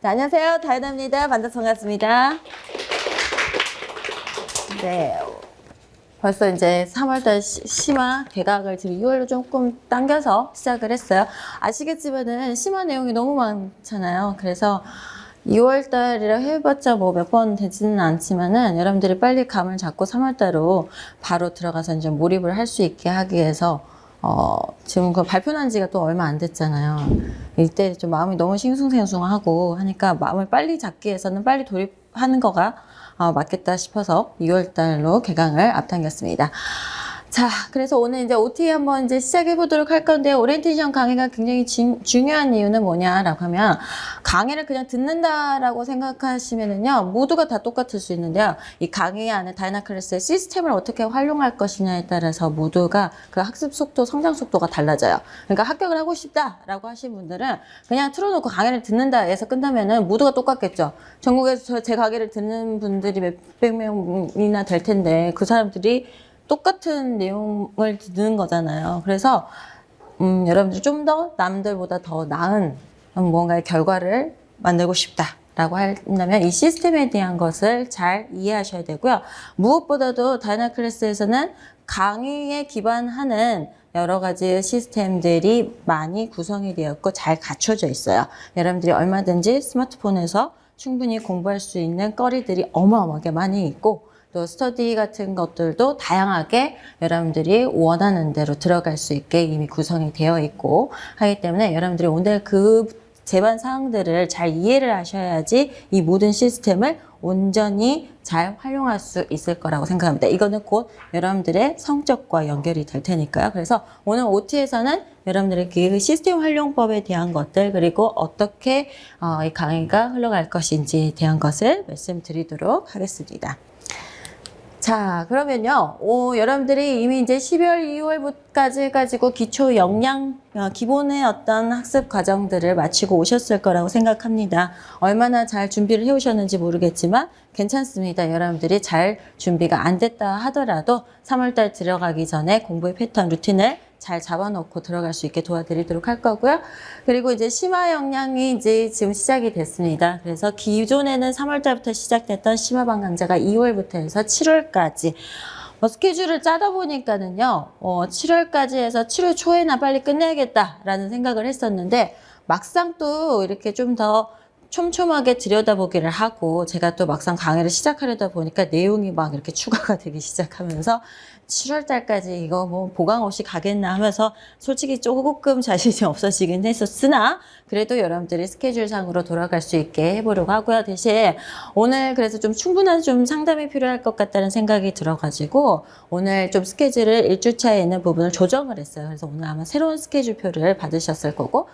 네, 안녕하세요. 다이나입니다. 만나서 반갑습니다. 네. 벌써 이제 3월달 심화 개강을 지금 2월로 조금 당겨서 시작을 했어요. 아시겠지만은 심화 내용이 너무 많잖아요. 그래서 2월달이라 해봤자 뭐 몇 번 되지는 않지만은 여러분들이 빨리 감을 잡고 3월달로 바로 들어가서 이제 몰입을 할 수 있게 하기 위해서 지금 그 발표난 지가 또 얼마 안 됐잖아요. 이때 좀 마음이 너무 싱숭생숭하고 하니까 마음을 빨리 잡기 위해서는 빨리 돌입하는 거가 맞겠다 싶어서 2월달로 개강을 앞당겼습니다. 자, 그래서 오늘 이제 OT 한번 이제 시작해 보도록 할 건데, 오리엔테이션 강의가 굉장히 중요한 이유는 뭐냐라고 하면, 강의를 그냥 듣는다라고 생각하시면은요, 모두가 다 똑같을 수 있는데요, 이 강의 안에 다이나클래스의 시스템을 어떻게 활용할 것이냐에 따라서 모두가 그 학습 속도, 성장 속도가 달라져요. 그러니까 합격을 하고 싶다라고 하신 분들은 그냥 틀어놓고 강의를 듣는다 해서 끝나면은 모두가 똑같겠죠. 전국에서 제 강의를 듣는 분들이 몇백 명이나 될 텐데, 그 사람들이 똑같은 내용을 듣는 거잖아요. 그래서 여러분들 좀 더 남들보다 더 나은 뭔가의 결과를 만들고 싶다라고 한다면 이 시스템에 대한 것을 잘 이해하셔야 되고요. 무엇보다도 다이나클래스에서는 강의에 기반하는 여러 가지 시스템들이 많이 구성이 되었고 잘 갖춰져 있어요. 여러분들이 얼마든지 스마트폰에서 충분히 공부할 수 있는 거리들이 어마어마하게 많이 있고, 또 스터디 같은 것들도 다양하게 여러분들이 원하는 대로 들어갈 수 있게 이미 구성이 되어 있고 하기 때문에 여러분들이 오늘 그 제반 사항들을 잘 이해를 하셔야지 이 모든 시스템을 온전히 잘 활용할 수 있을 거라고 생각합니다. 이거는 곧 여러분들의 성적과 연결이 될 테니까요. 그래서 오늘 OT에서는 여러분들의 그 시스템 활용법에 대한 것들, 그리고 어떻게 이 강의가 흘러갈 것인지에 대한 것을 말씀드리도록 하겠습니다. 자, 그러면요, 여러분들이 이미 이제 12월, 2월까지 해가지고 기초 역량, 기본의 어떤 학습 과정들을 마치고 오셨을 거라고 생각합니다. 얼마나 잘 준비를 해오셨는지 모르겠지만 괜찮습니다. 여러분들이 잘 준비가 안 됐다 하더라도 3월달 들어가기 전에 공부의 패턴, 루틴을 잘 잡아놓고 들어갈 수 있게 도와드리도록 할 거고요. 그리고 이제 심화 역량이 이제 지금 시작이 됐습니다. 그래서 기존에는 3월달부터 시작됐던 심화반 강좌가 2월부터 해서 7월까지 스케줄을 짜다 보니까는요, 7월까지 해서 7월 초에나 빨리 끝내야겠다라는 생각을 했었는데, 막상 또 이렇게 좀 더 촘촘하게 들여다보기를 하고, 제가 또 막상 강의를 시작하려다 보니까 내용이 막 이렇게 추가가 되기 시작하면서 7월 달까지 이거 뭐 보강 없이 가겠나 하면서 솔직히 조금 자신이 없어지긴 했었으나 그래도 여러분들이 스케줄상으로 돌아갈 수 있게 해보려고 하고요. 대신 오늘 그래서 좀 충분한 좀 상담이 필요할 것 같다는 생각이 들어가지고 오늘 좀 스케줄을 1주차에 있는 부분을 조정을 했어요. 그래서 오늘 아마 새로운 스케줄표를 받으셨을 거고,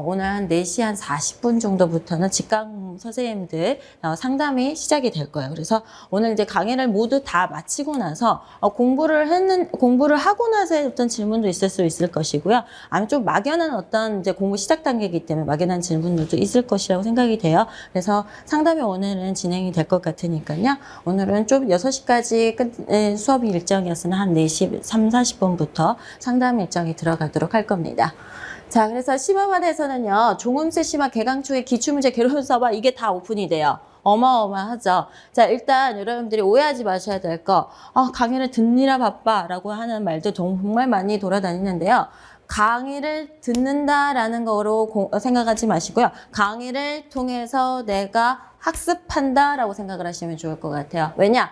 오늘 한 4시 한 40분 정도부터는 직강 선생님들 상담이 시작이 될 거예요. 그래서 오늘 이제 강의를 모두 다 마치고 나서 공부를 하고 나서의 어떤 질문도 있을 수 있을 것이고요. 아니면 좀 막연한 어떤 이제 공부 시작 단계이기 때문에 막연한 질문들도 있을 것이라고 생각이 돼요. 그래서 상담이 오늘은 진행이 될 것 같으니까요. 오늘은 좀 6시까지 수업 일정이었으나 한 4시 3, 40분부터 상담 일정이 들어가도록 할 겁니다. 자, 그래서 심화반에서는요, 종음세 심화 개강 초에 기출문제 개론서봐 이게 다 오픈이 돼요. 어마어마하죠. 자, 일단 여러분들이 오해하지 마셔야 될 거, 강의를 듣느라 바빠 라고 하는 말도 정말 많이 돌아다니는데요. 강의를 듣는다라는 거로 생각하지 마시고요. 강의를 통해서 내가 학습한다라고 생각을 하시면 좋을 것 같아요. 왜냐?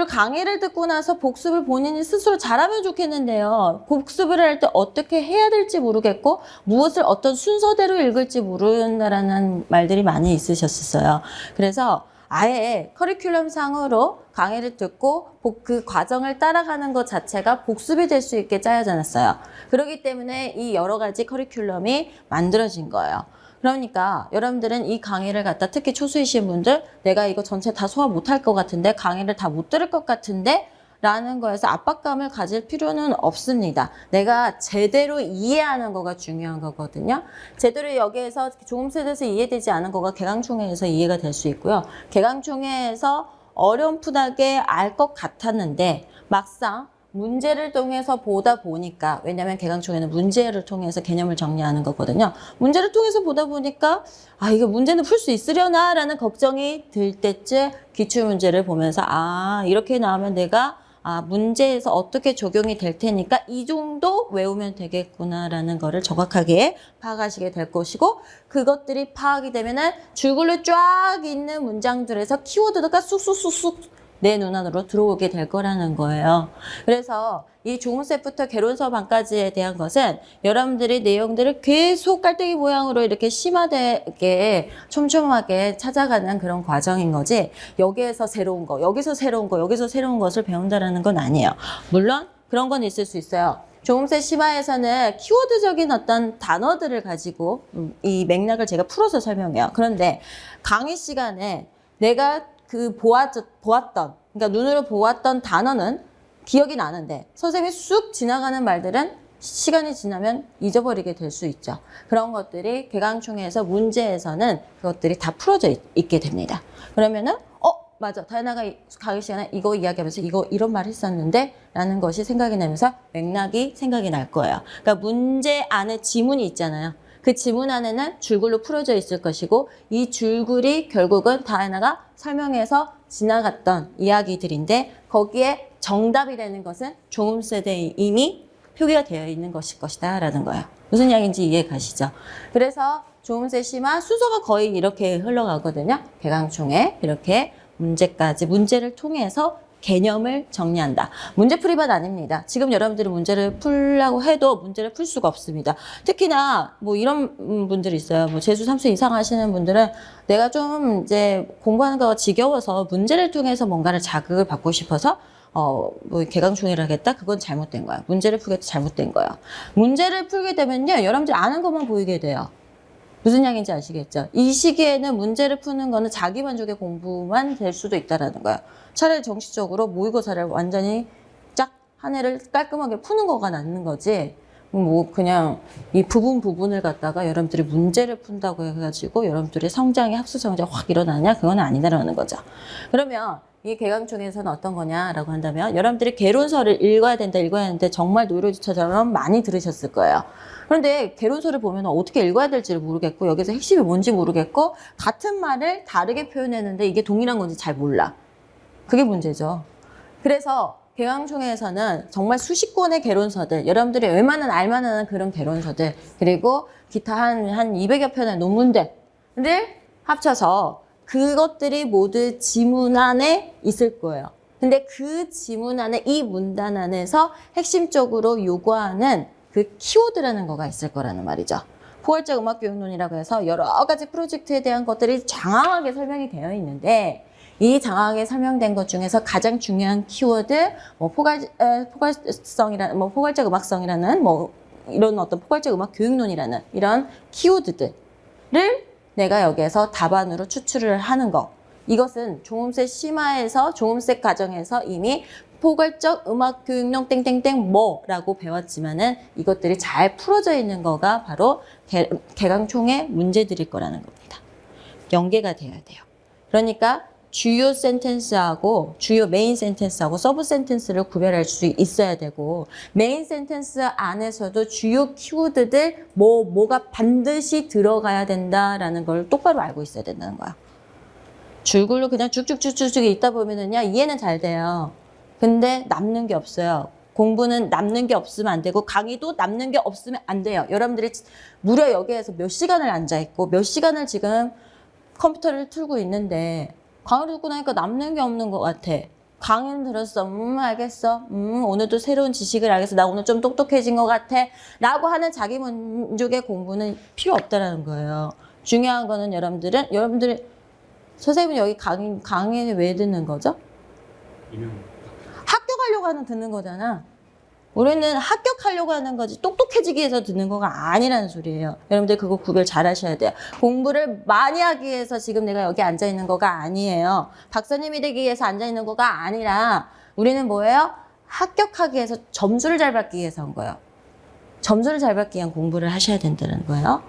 강의를 듣고 나서 복습을 본인이 스스로 잘하면 좋겠는데요. 복습을 할 때 어떻게 해야 될지 모르겠고 무엇을 어떤 순서대로 읽을지 모른다라는 말들이 많이 있으셨어요. 그래서 아예 커리큘럼 상으로 강의를 듣고 그 과정을 따라가는 것 자체가 복습이 될 수 있게 짜여져 놨어요. 그렇기 때문에 이 여러 가지 커리큘럼이 만들어진 거예요. 그러니까 여러분들은 이 강의를 갖다 특히 초수이신 분들 내가 이거 전체 다 소화 못할 것 같은데 강의를 다 못 들을 것 같은데 라는 거에서 압박감을 가질 필요는 없습니다. 내가 제대로 이해하는 거가 중요한 거거든요. 제대로 여기에서 종음세대에서 이해되지 않은 거가 개강총회에서 이해가 될 수 있고요. 개강총회에서 어렴풋하게 알 것 같았는데 막상 문제를 통해서 보다 보니까, 왜냐하면 개강총회는 문제를 통해서 개념을 정리하는 거거든요. 문제를 통해서 보다 보니까 아, 이거 문제는 풀 수 있으려나 라는 걱정이 들 때쯤 기출문제를 보면서 아, 이렇게 나오면 내가 문제에서 어떻게 적용이 될 테니까 이 정도 외우면 되겠구나라는 거를 정확하게 파악하시게 될 것이고, 그것들이 파악이 되면은 줄글로 쫙 있는 문장들에서 키워드가 쑥쑥쑥쑥 내 눈안으로 들어오게 될 거라는 거예요. 그래서 이 조문셋부터 개론서 반까지에 대한 것은 여러분들이 내용들을 계속 깔때기 모양으로 이렇게 심화되게 촘촘하게 찾아가는 그런 과정인 거지, 여기에서 새로운 거, 여기서 새로운 거, 여기서 새로운 것을 배운다라는 건 아니에요. 물론 그런 건 있을 수 있어요. 조음셋 심화에서는 키워드적인 어떤 단어들을 가지고 이 맥락을 제가 풀어서 설명해요. 그런데 강의 시간에 내가 보았던, 그러니까 눈으로 보았던 단어는 기억이 나는데 선생님이 쑥 지나가는 말들은 시간이 지나면 잊어버리게 될 수 있죠. 그런 것들이 개강총회에서 문제에서는 그것들이 다 풀어져 있게 됩니다. 그러면은 맞아, 다이나가 강의 시간에 이거 이야기하면서 이런 말 했었는데 라는 것이 생각이 나면서 맥락이 생각이 날 거예요. 그러니까 문제 안에 지문이 있잖아요. 그 지문 안에는 줄글로 풀어져 있을 것이고, 이 줄글이 결국은 다이나가 설명해서 지나갔던 이야기들인데 거기에 정답이 되는 것은 조음셋에 이미 표기가 되어 있는 것일 것이다 라는 거예요. 무슨 이야기인지 이해 가시죠? 그래서 조음셋 심화 순서가 거의 이렇게 흘러가거든요. 개강총회 이렇게 문제까지, 문제를 통해서 개념을 정리한다. 문제풀이반 아닙니다. 지금 여러분들이 문제를 풀려고 해도 문제를 풀 수가 없습니다. 특히나 뭐 이런 분들이 있어요. 뭐 재수 3수 이상 하시는 분들은 내가 좀 이제 공부하는 거가 지겨워서 문제를 통해서 뭔가를 자극을 받고 싶어서 뭐 개강총회를 하겠다? 그건 잘못된 거야. 문제를 풀겠다? 잘못된 거야. 문제를 풀게 되면요, 여러분들 아는 것만 보이게 돼요. 무슨 이야기인지 아시겠죠? 이 시기에는 문제를 푸는 거는 자기 만족의 공부만 될 수도 있다라는 거예요. 차라리 정식적으로 모의고사를 완전히 쫙 한 해를 깔끔하게 푸는 거가 낫는 거지. 뭐 그냥 이 부분을 갖다가 여러분들이 문제를 푼다고 해가지고 여러분들의 성장이, 학습 성장이 확 일어나냐? 그건 아니다라는 거죠. 그러면 이 개강총회에서는 어떤 거냐라고 한다면, 여러분들이 개론서를 읽어야 되는데 정말 노이로지처럼 많이 들으셨을 거예요. 그런데 개론서를 보면 어떻게 읽어야 될지를 모르겠고, 여기서 핵심이 뭔지 모르겠고, 같은 말을 다르게 표현했는데 이게 동일한 건지 잘 몰라. 그게 문제죠. 그래서 개강총회에서는 정말 수십 권의 개론서들, 여러분들이 웬만한 알만한 그런 개론서들, 그리고 기타 한 200여 편의 논문들을 합쳐서 그것들이 모두 지문 안에 있을 거예요. 근데 그 지문 안에, 이 문단 안에서 핵심적으로 요구하는 그 키워드라는 거가 있을 거라는 말이죠. 포괄적 음악교육론이라고 해서 여러 가지 프로젝트에 대한 것들이 장황하게 설명이 되어 있는데, 이 장황하게 설명된 것 중에서 가장 중요한 키워드, 뭐 포괄성이라는, 뭐 포괄적 음악성이라는, 뭐 이런 어떤 포괄적 음악 교육론이라는 이런 키워드들을 내가 여기에서 답안으로 추출을 하는 거. 이것은 조음셋 심화에서, 조음셋 과정에서 이미 포괄적 음악 교육용 땡땡땡 뭐라고 배웠지만은 이것들이 잘 풀어져 있는 거가 바로 개강총회 문제들일 거라는 겁니다. 연계가 돼야 돼요. 그러니까 주요 센텐스하고 주요 메인 센텐스하고 서브 센텐스를 구별할 수 있어야 되고, 메인 센텐스 안에서도 주요 키워드들 뭐가 반드시 들어가야 된다라는 걸 똑바로 알고 있어야 된다는 거야. 줄글로 그냥 쭉쭉쭉쭉 읽다 보면은요, 이해는 잘 돼요. 근데 남는 게 없어요. 공부는 남는 게 없으면 안 되고, 강의도 남는 게 없으면 안 돼요. 여러분들이 무려 여기에서 몇 시간을 앉아있고 몇 시간을 지금 컴퓨터를 틀고 있는데 강의를 듣고 나니까 남는 게 없는 것 같아. 강의는 들었어. 알겠어. 오늘도 새로운 지식을 알겠어. 나 오늘 좀 똑똑해진 것 같아. 라고 하는 자기 만족의 공부는 필요 없다라는 거예요. 중요한 거는 여러분들이 선생님은 여기 강의는 왜 듣는 거죠? 합격하려고 듣는 거잖아. 우리는 합격하려고 하는 거지 똑똑해지기 위해서 듣는 거가 아니라는 소리예요. 여러분들 그거 구별 잘 하셔야 돼요. 공부를 많이 하기 위해서 지금 내가 여기 앉아 있는 거가 아니에요. 박사님이 되기 위해서 앉아 있는 거가 아니라, 우리는 뭐예요? 합격하기 위해서, 점수를 잘 받기 위해서 한 거예요. 점수를 잘 받기 위한 공부를 하셔야 된다는 거예요.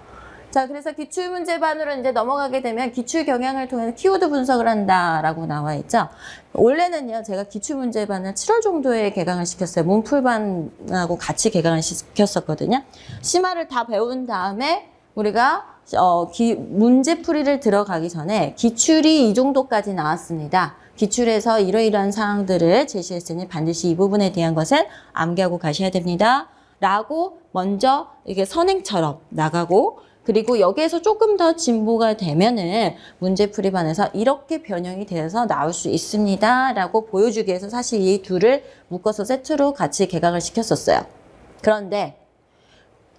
자, 그래서 기출문제반으로 이제 넘어가게 되면 기출 경향을 통해서 키워드 분석을 한다라고 나와 있죠. 원래는요, 제가 기출문제반을 7월 정도에 개강을 시켰어요. 문풀반하고 같이 개강을 시켰었거든요. 심화를 다 배운 다음에 우리가 문제풀이를 들어가기 전에 기출이 이 정도까지 나왔습니다. 기출에서 이러이러한 사항들을 제시했으니 반드시 이 부분에 대한 것은 암기하고 가셔야 됩니다. 라고 먼저 이게 선행처럼 나가고, 그리고 여기에서 조금 더 진보가 되면은 문제풀이반에서 이렇게 변형이 돼서 나올 수 있습니다. 라고 보여주기 위해서 사실 이 둘을 묶어서 세트로 같이 개강을 시켰었어요. 그런데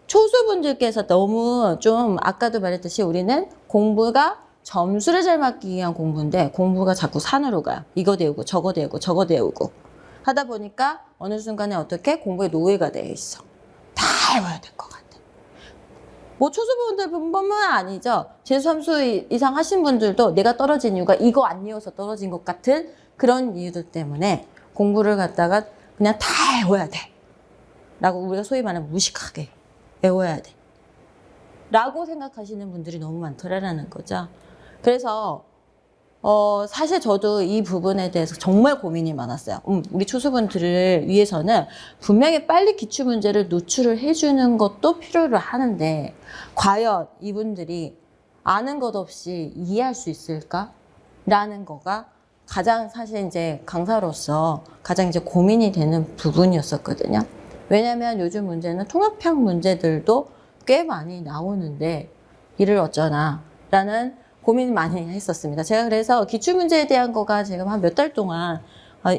초수분들께서 너무 좀 아까도 말했듯이 우리는 공부가 점수를 잘 맞기 위한 공부인데 공부가 자꾸 산으로 가요. 이거 배우고 저거 배우고 저거 배우고 하다 보니까 어느 순간에 어떻게 공부의 노예가 되어 있어. 다 외워야 될 것 같아. 뭐 초수분들뿐만 아니죠. 재수함수 이상 하신 분들도 내가 떨어진 이유가 이거 안 외워서 떨어진 것 같은 그런 이유들 때문에 공부를 갖다가 그냥 다 외워야 돼. 라고 우리가 소위 말하는 무식하게 외워야 돼. 라고 생각하시는 분들이 너무 많더라라는 거죠. 그래서 사실 저도 이 부분에 대해서 정말 고민이 많았어요. 우리 초수분들을 위해서는 분명히 빨리 기출문제를 노출을 해주는 것도 필요로 하는데 과연 이분들이 아는 것 없이 이해할 수 있을까? 라는 거가 가장 사실 이제 강사로서 가장 이제 고민이 되는 부분이었었거든요. 왜냐면 요즘 문제는 통합형 문제들도 꽤 많이 나오는데 이를 어쩌나 라는 고민 많이 했었습니다. 제가 그래서 기출문제에 대한 거가 지금 한 몇 달 동안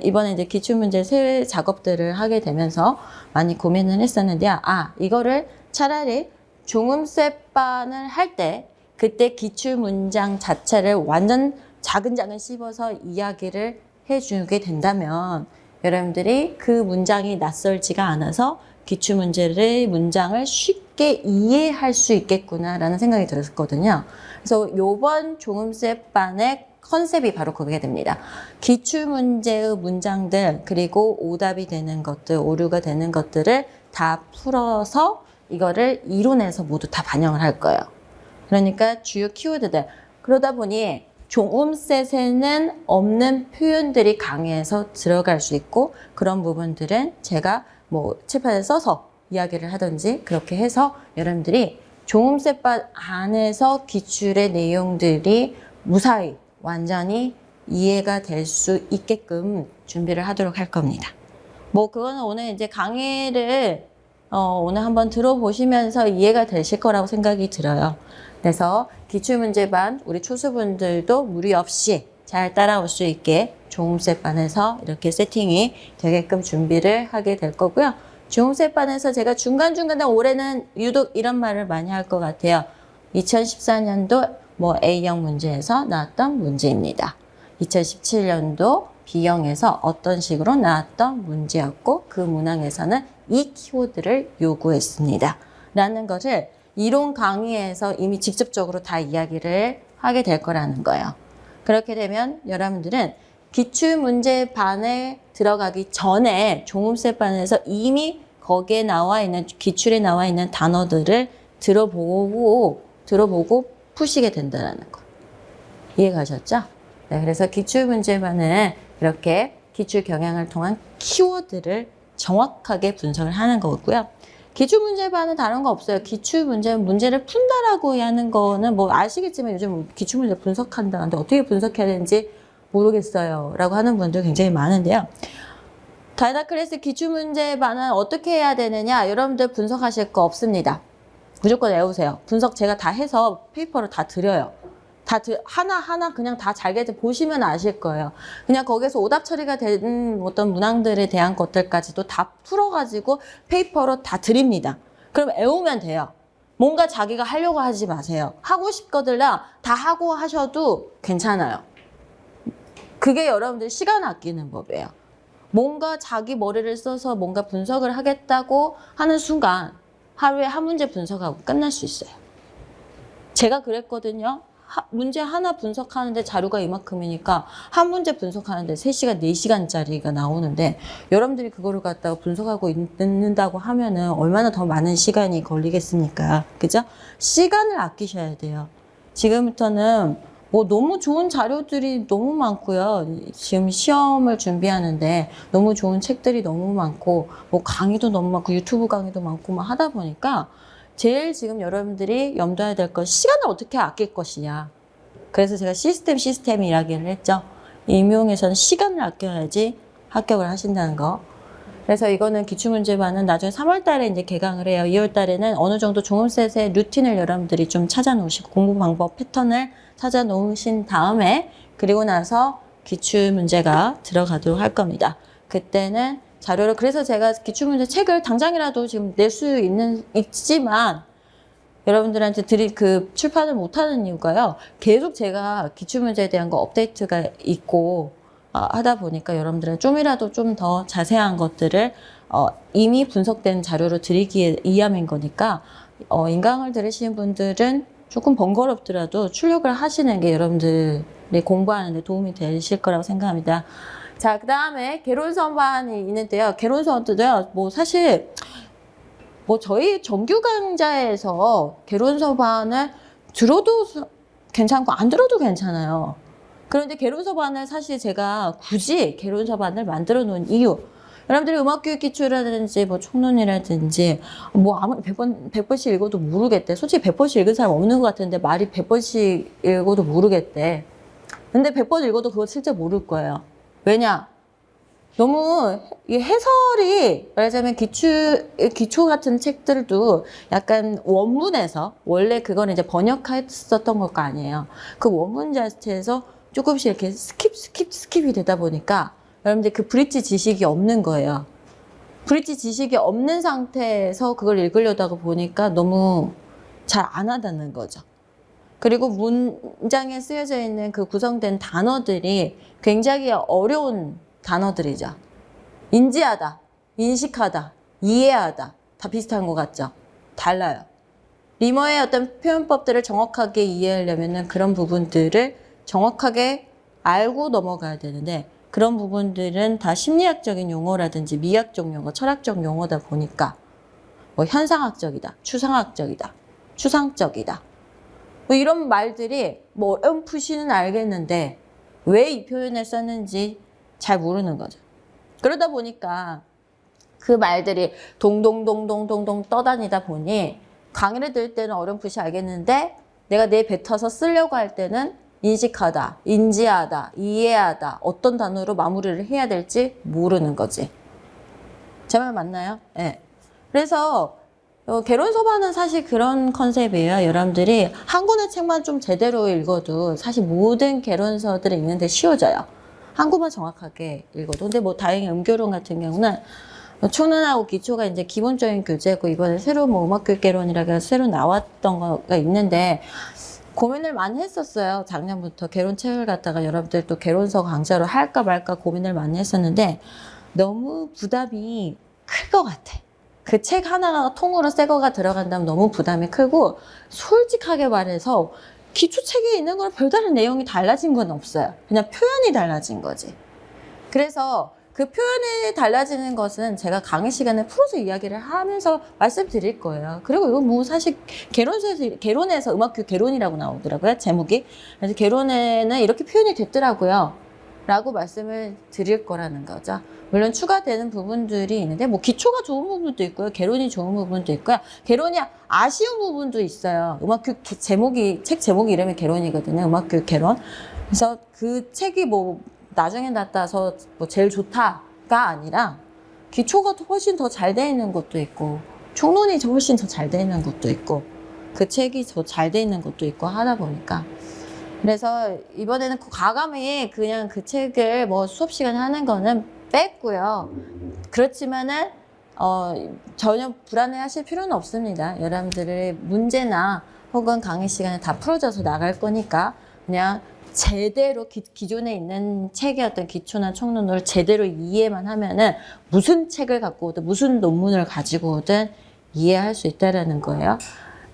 이번에 이제 기출문제 새 작업들을 하게 되면서 많이 고민을 했었는데요. 이거를 차라리 종음세반을 할 때 그때 기출문장 자체를 완전 작은 씹어서 이야기를 해주게 된다면 여러분들이 그 문장이 낯설지가 않아서 기출문제의 문장을 쉽게 이해할 수 있겠구나라는 생각이 들었거든요. 그래서 이번 종음세반의 컨셉이 바로 그게 됩니다. 기출문제의 문장들 그리고 오답이 되는 것들, 오류가 되는 것들을 다 풀어서 이거를 이론에서 모두 다 반영을 할 거예요. 그러니까 주요 키워드들. 그러다 보니 종음셋에는 없는 표현들이 강의에서 들어갈 수 있고 그런 부분들은 제가 뭐 칠판에 써서 이야기를 하든지 그렇게 해서 여러분들이 종음셋반 안에서 기출의 내용들이 무사히 완전히 이해가 될 수 있게끔 준비를 하도록 할 겁니다. 뭐 그거는 오늘 이제 강의를 오늘 한번 들어보시면서 이해가 되실 거라고 생각이 들어요. 그래서 기출문제반 우리 초수분들도 무리 없이 잘 따라올 수 있게 종음셋반에서 이렇게 세팅이 되게끔 준비를 하게 될 거고요. 종음셋반에서 제가 중간중간에 올해는 유독 이런 말을 많이 할 것 같아요. 2014년도 뭐 A형 문제에서 나왔던 문제입니다. 2017년도 B형에서 어떤 식으로 나왔던 문제였고 그 문항에서는 이 키워드를 요구했습니다. 라는 것을 이론 강의에서 이미 직접적으로 다 이야기를 하게 될 거라는 거예요. 그렇게 되면 여러분들은 기출문제반에 들어가기 전에 종음셋반에서 이미 거기에 나와 있는 기출에 나와 있는 단어들을 들어보고 푸시게 된다는 거. 이해가셨죠? 네, 그래서 기출문제반은 이렇게 기출 경향을 통한 키워드를 정확하게 분석을 하는 거고요. 기출문제반은 다른 거 없어요. 문제를 푼다라고 하는 거는 뭐 아시겠지만 요즘 기출문제 분석한다는데 어떻게 분석해야 되는지 모르겠어요. 라고 하는 분들 굉장히 많은데요. 다이나클래스 기출문제반은 어떻게 해야 되느냐? 여러분들 분석하실 거 없습니다. 무조건 외우세요. 분석 제가 다 해서 페이퍼를 다 드려요. 하나하나 그냥 다 잘게 보시면 아실 거예요. 그냥 거기서 오답 처리가 된 어떤 문항들에 대한 것들까지도 다 풀어가지고 페이퍼로 다 드립니다. 그럼 외우면 돼요. 뭔가 자기가 하려고 하지 마세요. 하고 싶거들라 다 하고 하셔도 괜찮아요. 그게 여러분들 시간 아끼는 법이에요. 뭔가 자기 머리를 써서 뭔가 분석을 하겠다고 하는 순간 하루에 한 문제 분석하고 끝날 수 있어요. 제가 그랬거든요. 문제 하나 분석하는데 자료가 이만큼이니까 한 문제 분석하는데 3시간, 4시간짜리가 나오는데 여러분들이 그거를 갖다가 분석하고 있는다고 하면은 얼마나 더 많은 시간이 걸리겠습니까? 그죠? 시간을 아끼셔야 돼요. 지금부터는 뭐 너무 좋은 자료들이 너무 많고요. 지금 시험을 준비하는데 너무 좋은 책들이 너무 많고 뭐 강의도 너무 많고 유튜브 강의도 많고 막 하다 보니까 제일 지금 여러분들이 염두해야 될 건 시간을 어떻게 아낄 것이냐. 그래서 제가 시스템 이야기를 했죠. 임용에서는 시간을 아껴야지 합격을 하신다는 거. 그래서 이거는 기출문제반은 나중에 3월 달에 이제 개강을 해요. 2월 달에는 어느 정도 종합셋의 루틴을 여러분들이 좀 찾아 놓으시고 공부 방법 패턴을 찾아 놓으신 다음에 그리고 나서 기출문제가 들어가도록 할 겁니다. 그때는 자료를 그래서 제가 기출문제 책을 당장이라도 지금 낼 수 있지만 여러분들한테 그 출판을 못하는 이유가요. 계속 제가 기출문제에 대한 거 업데이트가 있고 하다 보니까 여러분들은 좀이라도 좀 더 자세한 것들을 이미 분석된 자료로 드리기에 이함인 거니까 인강을 들으시는 분들은 조금 번거롭더라도 출력을 하시는 게 여러분들이 공부하는 데 도움이 되실 거라고 생각합니다. 자, 그 다음에 개론서반이 있는데요. 개론서도요, 뭐 사실 뭐 저희 정규 강좌에서 개론서반을 들어도 괜찮고 안 들어도 괜찮아요. 그런데 개론서반을 사실 제가 굳이 개론서반을 만들어 놓은 이유 여러분들이 음악교육 기초라든지 뭐 총론이라든지 뭐 아무리 100번씩 읽어도 모르겠대. 솔직히 100번씩 읽은 사람 없는 것 같은데 말이 100번씩 읽어도 모르겠대. 근데 100번 읽어도 그거 실제 모를 거예요. 왜냐? 너무 이 해설이 말하자면 기초 같은 책들도 약간 원문에서 원래 그건 이제 번역했었던 것 아니에요. 그 원문 자체에서 조금씩 이렇게 스킵이 되다 보니까 여러분들 그 브릿지 지식이 없는 거예요. 브릿지 지식이 없는 상태에서 그걸 읽으려다가 보니까 너무 잘 안 와닿는 거죠. 그리고 문장에 쓰여져 있는 그 구성된 단어들이 굉장히 어려운 단어들이죠. 인지하다, 인식하다, 이해하다 다 비슷한 것 같죠? 달라요. 리머의 어떤 표현법들을 정확하게 이해하려면 그런 부분들을 정확하게 알고 넘어가야 되는데 그런 부분들은 다 심리학적인 용어라든지 미학적 용어, 철학적 용어다 보니까 뭐 현상학적이다, 추상학적이다, 추상적이다 뭐 이런 말들이 뭐 어렴풋이는 알겠는데 왜 이 표현을 썼는지 잘 모르는 거죠. 그러다 보니까 그 말들이 동동동동동동 떠다니다 보니 강의를 들을 때는 어렴풋이 알겠는데 내가 내 뱉어서 쓰려고 할 때는 인식하다, 인지하다, 이해하다 어떤 단어로 마무리를 해야 될지 모르는 거지. 제 말 맞나요? 네. 그래서 개론서반은 사실 그런 컨셉이에요. 여러분들이 한 권의 책만 좀 제대로 읽어도 사실 모든 개론서들이 읽는데 쉬워져요. 한 권만 정확하게 읽어도. 근데 뭐 다행히 음교론 같은 경우는 총론하고 기초가 이제 기본적인 교재고 이번에 새로 뭐 음악교육 개론이라고 해서 새로 나왔던 거가 있는데 고민을 많이 했었어요. 작년부터 개론책을 갖다가 여러분들 또 개론서 강좌로 할까 말까 고민을 많이 했었는데 너무 부담이 클 것 같아. 그 책 하나가 통으로 새 거가 들어간다면 너무 부담이 크고 솔직하게 말해서 기초책에 있는 거랑 별다른 내용이 달라진 건 없어요. 그냥 표현이 달라진 거지. 그래서 그 표현이 달라지는 것은 제가 강의 시간에 풀어서 이야기를 하면서 말씀드릴 거예요. 그리고 이건 뭐 사실 개론에서 음악교육 개론이라고 나오더라고요. 제목이. 그래서 개론에는 이렇게 표현이 됐더라고요. 라고 말씀을 드릴 거라는 거죠. 물론 추가되는 부분들이 있는데 뭐 기초가 좋은 부분도 있고요. 개론이 좋은 부분도 있고요. 개론이 아쉬운 부분도 있어요. 음악교육 제목이 책 제목이 이름이 개론이거든요. 음악교육 개론. 그래서 그 책이 뭐 나중에 나타서 뭐 제일 좋다가 아니라 기초가 훨씬 더 잘 돼 있는 것도 있고 총론이 훨씬 더 잘 돼 있는 것도 있고 그 책이 더 잘 돼 있는 것도 있고 하다 보니까 그래서 이번에는 과감히 그냥 그 책을 뭐 수업 시간에 하는 거는 뺐고요. 그렇지만은 전혀 불안해하실 필요는 없습니다. 여러분들의 문제나 혹은 강의 시간에 다 풀어져서 나갈 거니까 그냥 제대로 기존에 있는 책의 어떤 기초나 총론을 제대로 이해만 하면은 무슨 책을 갖고 오든 무슨 논문을 가지고 오든 이해할 수 있다라는 거예요.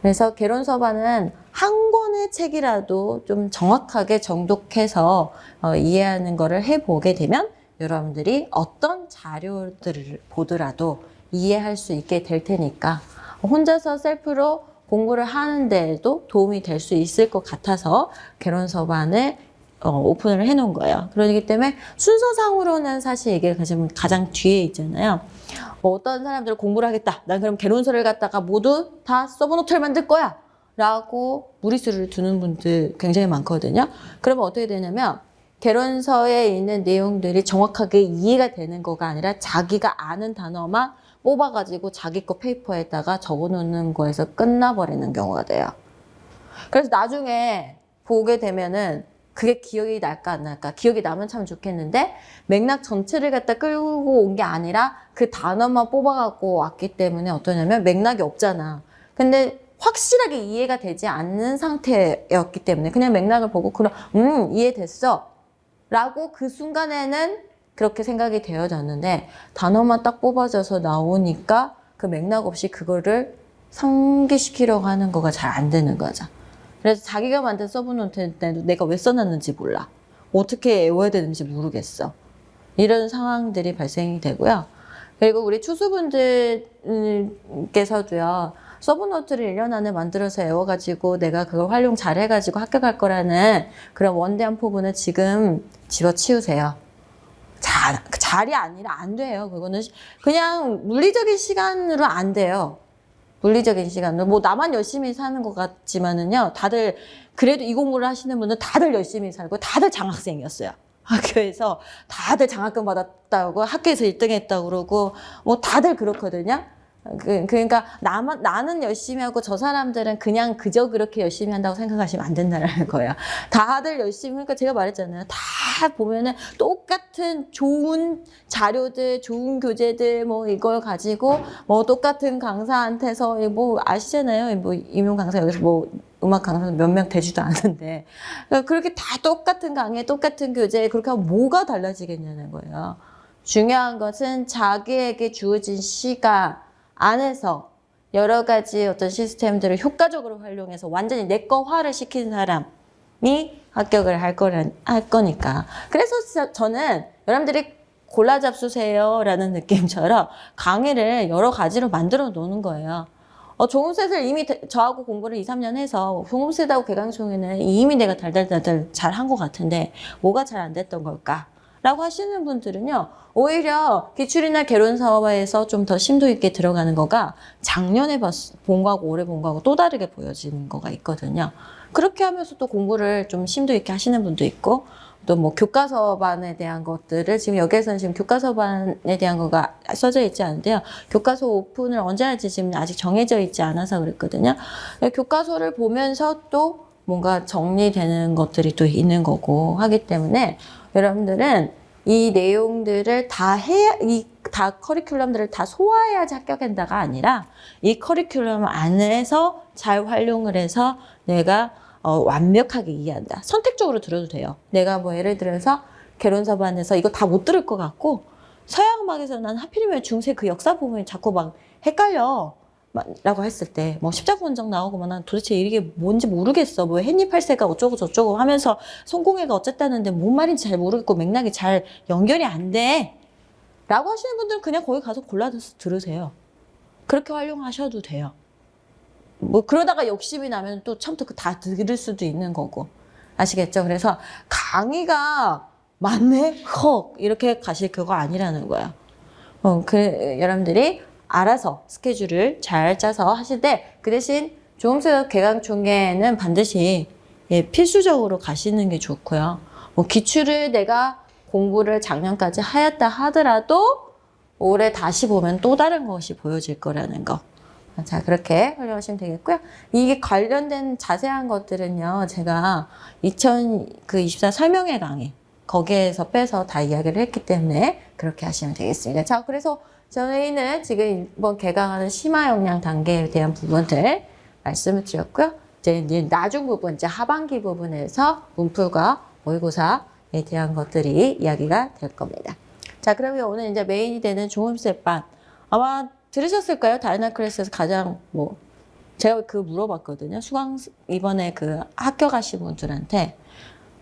그래서 개론서반은 한 권의 책이라도 좀 정확하게 정독해서 이해하는 거를 해보게 되면 여러분들이 어떤 자료들을 보더라도 이해할 수 있게 될 테니까 혼자서 셀프로 공부를 하는데에도 도움이 될 수 있을 것 같아서 개론서반을 오픈을 해놓은 거예요. 그렇기 때문에 순서상으로는 사실 이게 가장 뒤에 있잖아요. 어떤 사람들은 공부를 하겠다. 난 그럼 개론서를 갖다가 모두 다 서브노트를 만들 거야. 라고 무리수를 두는 분들 굉장히 많거든요. 그러면 어떻게 되냐면 개론서에 있는 내용들이 정확하게 이해가 되는 거가 아니라 자기가 아는 단어만 뽑아가지고 자기 거 페이퍼에다가 적어놓는 거에서 끝나버리는 경우가 돼요. 그래서 나중에 보게 되면은 그게 기억이 날까 안 날까? 기억이 나면 참 좋겠는데 맥락 전체를 갖다 끌고 온 게 아니라 그 단어만 뽑아갖고 왔기 때문에 어떠냐면 맥락이 없잖아. 근데 확실하게 이해가 되지 않는 상태였기 때문에 그냥 맥락을 보고 그럼 이해됐어 라고 그 순간에는 그렇게 생각이 되어졌는데 단어만 딱 뽑아져서 나오니까 그 맥락 없이 그거를 상기시키려고 하는 거가 잘 안 되는 거죠. 그래서 자기가 만든 서브노트인데도 내가 왜 써놨는지 몰라. 어떻게 외워야 되는지 모르겠어. 이런 상황들이 발생이 되고요. 그리고 우리 투수분들께서도요. 서브노트를 1년 안에 만들어서 외워가지고 내가 그걸 활용 잘 해가지고 학교 갈 거라는 그런 원대한 포부는 지금 집어치우세요. 잘이 아니라 안 돼요. 그거는 그냥 물리적인 시간으로 안 돼요. 물리적인 시간으로. 뭐 나만 열심히 사는 것 같지만은요. 다들 그래도 이 공부를 하시는 분은 다들 열심히 살고 다들 장학생이었어요. 학교에서 다들 장학금 받았다고 학교에서 1등 했다고 그러고 뭐 다들 그렇거든요. 그러니까 나는 열심히 하고 저 사람들은 그냥 그저 그렇게 열심히 한다고 생각하시면 안 된다는 거예요. 다들 열심히, 그러니까 제가 말했잖아요. 다 보면은 똑같은 좋은 자료들, 좋은 교재들 뭐 이걸 가지고 뭐 똑같은 강사한테서 뭐 아시잖아요. 뭐 임용 강사 여기서 뭐 음악 강사 몇 명 되지도 않은데 그렇게 다 똑같은 강의, 똑같은 교재 그렇게 하면 뭐가 달라지겠냐는 거예요. 중요한 것은 자기에게 주어진 시간 안에서 여러 가지 어떤 시스템들을 효과적으로 활용해서 완전히 내 거화를 시킨 사람이 합격을 할 거니까. 그래서 저는 여러분들이 골라 잡수세요 라는 느낌처럼 강의를 여러 가지로 만들어 놓는 거예요. 종합셋을 이미 저하고 공부를 2, 3년 해서 종합셋하고 개강총회는 이미 내가 달달달달 잘 한 것 같은데 뭐가 잘 안 됐던 걸까? 라고 하시는 분들은요. 오히려 기출이나 개론서에서 좀 더 심도 있게 들어가는 거가 작년에 본 거하고 올해 본 거하고 또 다르게 보여지는 거가 있거든요. 그렇게 하면서 또 공부를 좀 심도 있게 하시는 분도 있고 또 뭐 교과서반에 대한 것들을 지금 여기에서는 지금 교과서반에 대한 거가 써져 있지 않은데요. 교과서 오픈을 언제 할지 지금 아직 정해져 있지 않아서 그랬거든요. 교과서를 보면서 또 뭔가 정리되는 것들이 또 있는 거고 하기 때문에 여러분들은 이 내용들을 다 커리큘럼들을 다 소화해야지 합격한다가 아니라 이 커리큘럼 안에서 잘 활용을 해서 내가 완벽하게 이해한다. 선택적으로 들어도 돼요. 내가 뭐 예를 들어서 개론서반에서 이거 다 못 들을 것 같고 서양음악에서 난 하필이면 중세 그 역사 부분이 자꾸 막 헷갈려. 라고 했을 때, 뭐, 십자군정 나오고, 난 도대체 이게 뭔지 모르겠어. 뭐, 헨리 8세가 어쩌고 저쩌고 하면서, 성공회가 어쨌다는데, 뭔 말인지 잘 모르겠고, 맥락이 잘 연결이 안 돼. 라고 하시는 분들은 그냥 거기 가서 골라서 들으세요. 그렇게 활용하셔도 돼요. 뭐, 그러다가 욕심이 나면 또 처음부터 다 들을 수도 있는 거고. 아시겠죠? 그래서 강의가 맞네? 헉! 이렇게 가실 그거 아니라는 거야. 여러분들이 알아서 스케줄을 잘 짜서 하실 때 그 대신 조음수 개강총회는 반드시 필수적으로 가시는 게 좋고요. 뭐 기출을 내가 공부를 작년까지 하였다 하더라도 올해 다시 보면 또 다른 것이 보여질 거라는 거. 자, 그렇게 활용하시면 되겠고요. 이게 관련된 자세한 것들은요, 제가 2024 설명회 강의 거기에서 빼서 다 이야기를 했기 때문에 그렇게 하시면 되겠습니다. 자, 그래서 저희는 지금 이번 개강하는 심화 역량 단계에 대한 부분들 말씀을 드렸고요. 이제 나중 부분, 이제 하반기 부분에서 문풀과 모의고사에 대한 것들이 이야기가 될 겁니다. 자, 그러면 오늘 이제 메인이 되는 종합셋반. 아마 들으셨을까요? 다이나 클래스에서 가장 제가 그 물어봤거든요. 수강 이번에 그 학교 가신 분들한테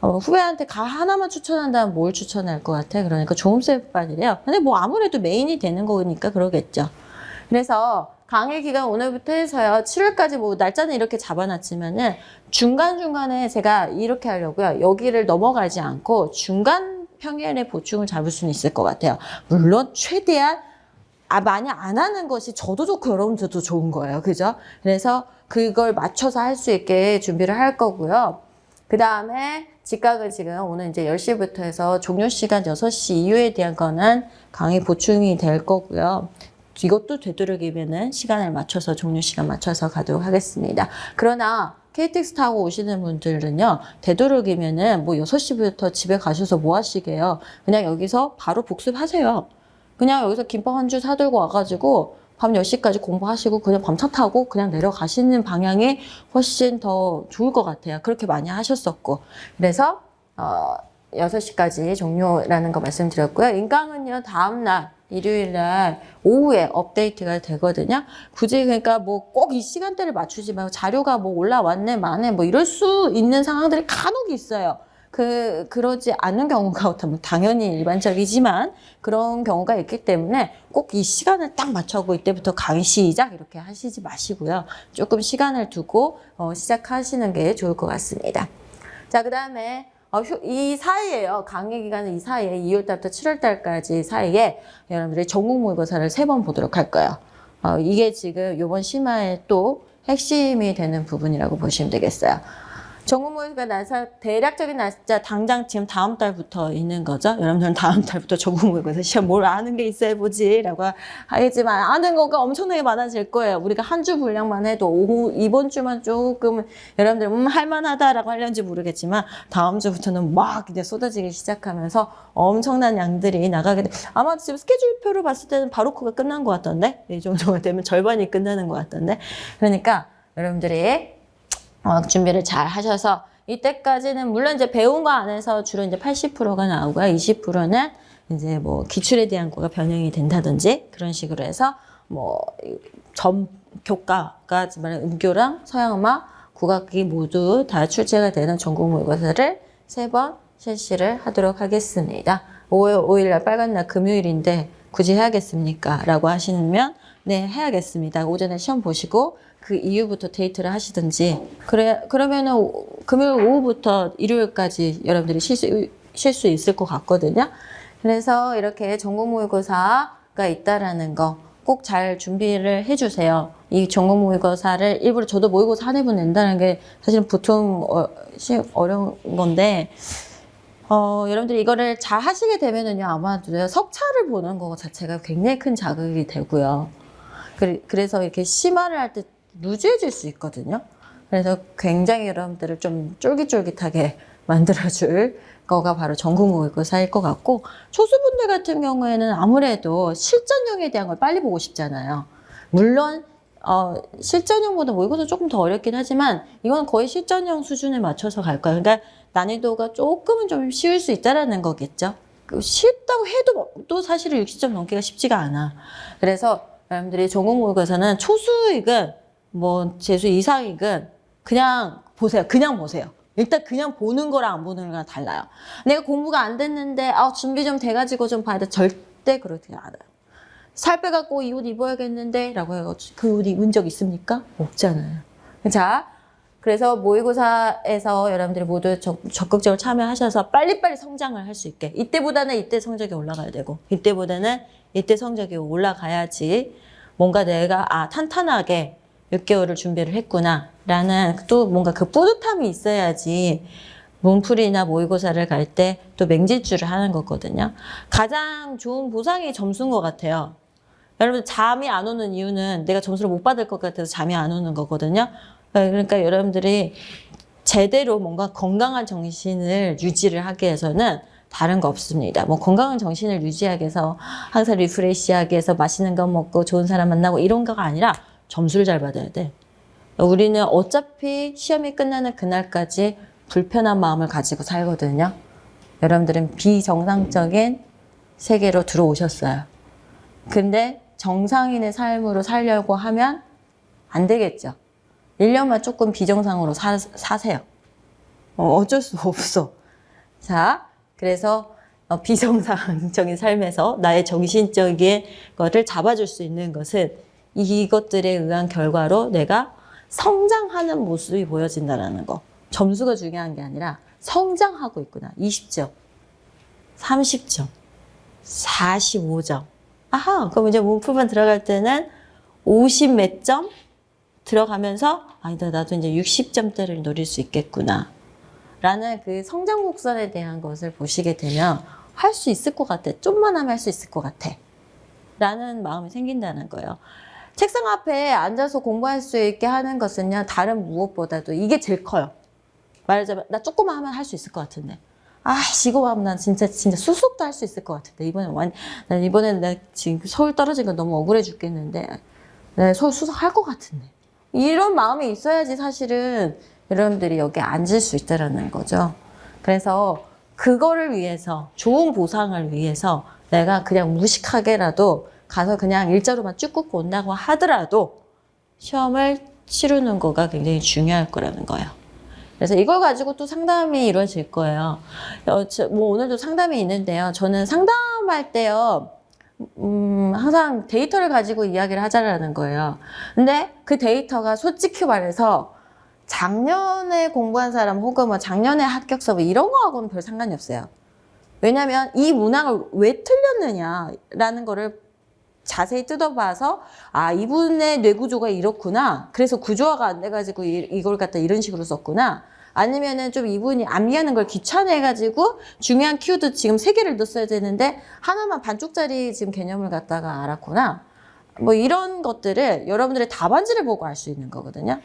후배한테 하나만 추천한다면 뭘 추천할 것 같아? 그러니까 조음세반이래요. 근데 뭐 아무래도 메인이 되는 거니까 그러겠죠. 그래서 강의 기간 오늘부터 해서요. 7월까지 뭐 날짜는 이렇게 잡아놨지만은 중간중간에 제가 이렇게 하려고요. 여기를 넘어가지 않고 중간 평일에 보충을 잡을 수는 있을 것 같아요. 물론 최대한 만약 안 하는 것이 저도 좋고 여러분들도 좋은 거예요. 그죠? 그래서 그걸 맞춰서 할 수 있게 준비를 할 거고요. 그 다음에 직각을 지금 오늘 이제 10시부터 해서 종료 시간 6시 이후에 대한 거는 강의 보충이 될 거고요. 이것도 되도록이면은 시간을 맞춰서 종료 시간 맞춰서 가도록 하겠습니다. 그러나 KTX 타고 오시는 분들은요, 되도록이면은 뭐 6시부터 집에 가셔서 뭐 하시게요? 그냥 여기서 바로 복습하세요. 그냥 여기서 김밥 한 줄 사들고 와가지고 밤 10시까지 공부하시고 그냥 밤차 타고 그냥 내려가시는 방향이 훨씬 더 좋을 것 같아요. 그렇게 많이 하셨었고. 그래서 6시까지 종료라는 거 말씀드렸고요. 인강은요, 다음날 일요일날 오후에 업데이트가 되거든요. 굳이 그러니까 뭐 꼭 이 시간대를 맞추지 말고 자료가 뭐 올라왔네 마네 뭐 이럴 수 있는 상황들이 간혹 있어요. 그러지 않는 경우가 당연히 일반적이지만 그런 경우가 있기 때문에 꼭 이 시간을 딱 맞춰고 이때부터 강의 시작 이렇게 하시지 마시고요. 조금 시간을 두고 시작하시는 게 좋을 것 같습니다. 자, 그 다음에 이 사이에요. 강의 기간은 이 사이에 2월달부터 7월달까지 사이에 여러분들이 전국 모의고사를 3번 보도록 할 거예요. 이게 지금 이번 심화의 또 핵심이 되는 부분이라고 보시면 되겠어요. 전국 모의고사 날짜 대략적인 날짜 당장 지금 다음 달부터 있는 거죠. 여러분들은 다음 달부터 전국 모의고사 시험 뭘 아는 게 있어야 보지라고 하겠지만 아는 거가 엄청나게 많아질 거예요. 우리가 한 주 분량만 해도 이번 주만 조금 여러분들 할만하다라고 하려는지 모르겠지만 다음 주부터는 막 이제 쏟아지기 시작하면서 엄청난 양들이 나가게 돼. 아마 지금 스케줄표로 봤을 때는 바로 그가 끝난 것 같던데 이 정도가 되면 절반이 끝나는 것 같던데 그러니까 여러분들이 준비를 잘 하셔서 이때까지는 물론 이제 배운 거 안에서 주로 이제 80%가 나오고요. 20%는 이제 뭐 기출에 대한 거가 변형이 된다든지 그런 식으로 해서 뭐 교과가 음교랑 서양음악, 국악기 모두 다 출제가 되는 전국 모의고사를 3번 실시를 하도록 하겠습니다. 5일 날 빨간 날 금요일인데 굳이 해야겠습니까? 라고 하시면 네, 해야겠습니다. 오전에 시험 보시고 그 이후부터 데이트를 하시든지 그러면은 금요일 오후부터 일요일까지 여러분들이 쉴 수 있을 것 같거든요. 그래서 이렇게 전국 모의고사가 있다라는 거 꼭 잘 준비를 해주세요. 이 전국 모의고사를 일부러 저도 모의고사 한 해분 낸다는 게 사실은 보통 어려운 건데 여러분들이 이거를 잘 하시게 되면은요 아마도 석차를 보는 거 자체가 굉장히 큰 자극이 되고요. 그래서 이렇게 심화를 할 때 루즈해질 수 있거든요. 그래서 굉장히 여러분들을 좀 쫄깃쫄깃하게 만들어줄 거가 바로 전국 모의고사일 것 같고 초수분들 같은 경우에는 아무래도 실전형에 대한 걸 빨리 보고 싶잖아요. 물론 실전형보다 모의고사 조금 더 어렵긴 하지만 이건 거의 실전형 수준에 맞춰서 갈 거예요. 그러니까 난이도가 조금은 좀 쉬울 수 있다라는 거겠죠. 쉽다고 해도 또 사실은 60점 넘기가 쉽지가 않아. 그래서 여러분들이 전국 모의고사는 초수익은 뭐 재수 이상익은 그냥 보세요. 그냥 보세요. 일단 그냥 보는 거랑 안 보는 거랑 달라요. 내가 공부가 안 됐는데 준비 좀 돼가지고 좀 봐야 돼. 절대 그렇지 않아요. 살 빼갖고 이 옷 입어야겠는데 라고 해가지고 그 옷 입은 적 있습니까? 없잖아요. 자, 그래서 모의고사에서 여러분들이 모두 적극적으로 참여하셔서 빨리빨리 성장을 할 수 있게 이때보다는 이때 성적이 올라가야 되고 이때보다는 이때 성적이 올라가야지 뭔가 내가 탄탄하게 6개월을 준비를 했구나 라는 또 뭔가 그 뿌듯함이 있어야지 문풀이나 모의고사를 갈 때 또 맹질주를 하는 거거든요. 가장 좋은 보상이 점수인 것 같아요. 여러분 잠이 안 오는 이유는 내가 점수를 못 받을 것 같아서 잠이 안 오는 거거든요. 그러니까 여러분들이 제대로 뭔가 건강한 정신을 유지를 하기 위해서는 다른 거 없습니다. 뭐 건강한 정신을 유지하기 위해서 항상 리프레시하기 위해서 맛있는 거 먹고 좋은 사람 만나고 이런 거가 아니라 점수를 잘 받아야 돼. 우리는 어차피 시험이 끝나는 그날까지 불편한 마음을 가지고 살거든요. 여러분들은 비정상적인 세계로 들어오셨어요. 근데 정상인의 삶으로 살려고 하면 안 되겠죠. 1년만 조금 비정상으로 사세요. 어쩔 수 없어. 자, 그래서 비정상적인 삶에서 나의 정신적인 것을 잡아줄 수 있는 것은 이것들에 의한 결과로 내가 성장하는 모습이 보여진다는 거. 점수가 중요한 게 아니라 성장하고 있구나. 20점, 30점, 45점. 아하, 그럼 이제 문풀만 들어갈 때는 50 몇 점 들어가면서 아니다, 나도 이제 60점대를 노릴 수 있겠구나. 라는 그 성장 곡선에 대한 것을 보시게 되면 할 수 있을 것 같아. 좀만 하면 할 수 있을 것 같아. 라는 마음이 생긴다는 거예요. 책상 앞에 앉아서 공부할 수 있게 하는 것은요, 다른 무엇보다도 이게 제일 커요. 말하자면, 나 조금만 하면 할 수 있을 것 같은데. 아, 이거 하면 난 진짜 수속도 할 수 있을 것 같은데. 난 이번엔 나 지금 서울 떨어진 거 너무 억울해 죽겠는데. 나 서울 수속할 것 같은데. 이런 마음이 있어야지 사실은 여러분들이 여기 앉을 수 있다는 거죠. 그래서 그거를 위해서, 좋은 보상을 위해서 내가 그냥 무식하게라도 가서 그냥 일자로만 쭉 긋고 온다고 하더라도 시험을 치르는 거가 굉장히 중요할 거라는 거예요. 그래서 이걸 가지고 또 상담이 이루어질 거예요. 뭐 오늘도 상담이 있는데요. 저는 상담할 때요, 항상 데이터를 가지고 이야기를 하자라는 거예요. 근데 그 데이터가 솔직히 말해서 작년에 공부한 사람 혹은 뭐 작년에 합격서 뭐 이런 거하고는 별 상관이 없어요. 왜냐면 이 문항을 왜 틀렸느냐라는 거를 자세히 뜯어봐서 아, 이분의 뇌구조가 이렇구나. 그래서 구조화가 안 돼가지고 이걸 갖다 이런 식으로 썼구나. 아니면은 좀 이분이 암기하는 걸 귀찮아해가지고 중요한 키워드 지금 3개를 넣었어야 되는데 하나만 반쪽짜리 지금 개념을 갖다가 알았구나. 뭐 이런 것들을 여러분들의 답안지를 보고 알 수 있는 거거든요.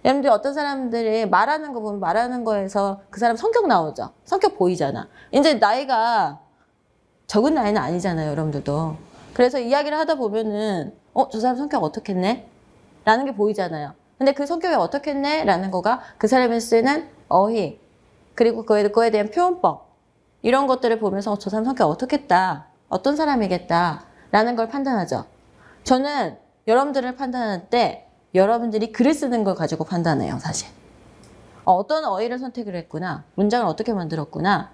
여러분들 어떤 사람들이 말하는 거 보면 말하는 거에서 그 사람 성격 나오죠. 성격 보이잖아. 이제 나이가 적은 나이는 아니잖아요, 여러분들도. 그래서 이야기를 하다 보면은 저 사람 성격 어떻겠네? 라는 게 보이잖아요. 근데 그 성격이 어떻겠네? 라는 거가 그 사람이 쓰는 어휘, 그리고 그거에 대한 표현법, 이런 것들을 보면서 저 사람 성격 어떻겠다, 어떤 사람이겠다 라는 걸 판단하죠. 저는 여러분들을 판단할 때 여러분들이 글을 쓰는 걸 가지고 판단해요, 사실. 어떤 어휘를 선택을 했구나, 문장을 어떻게 만들었구나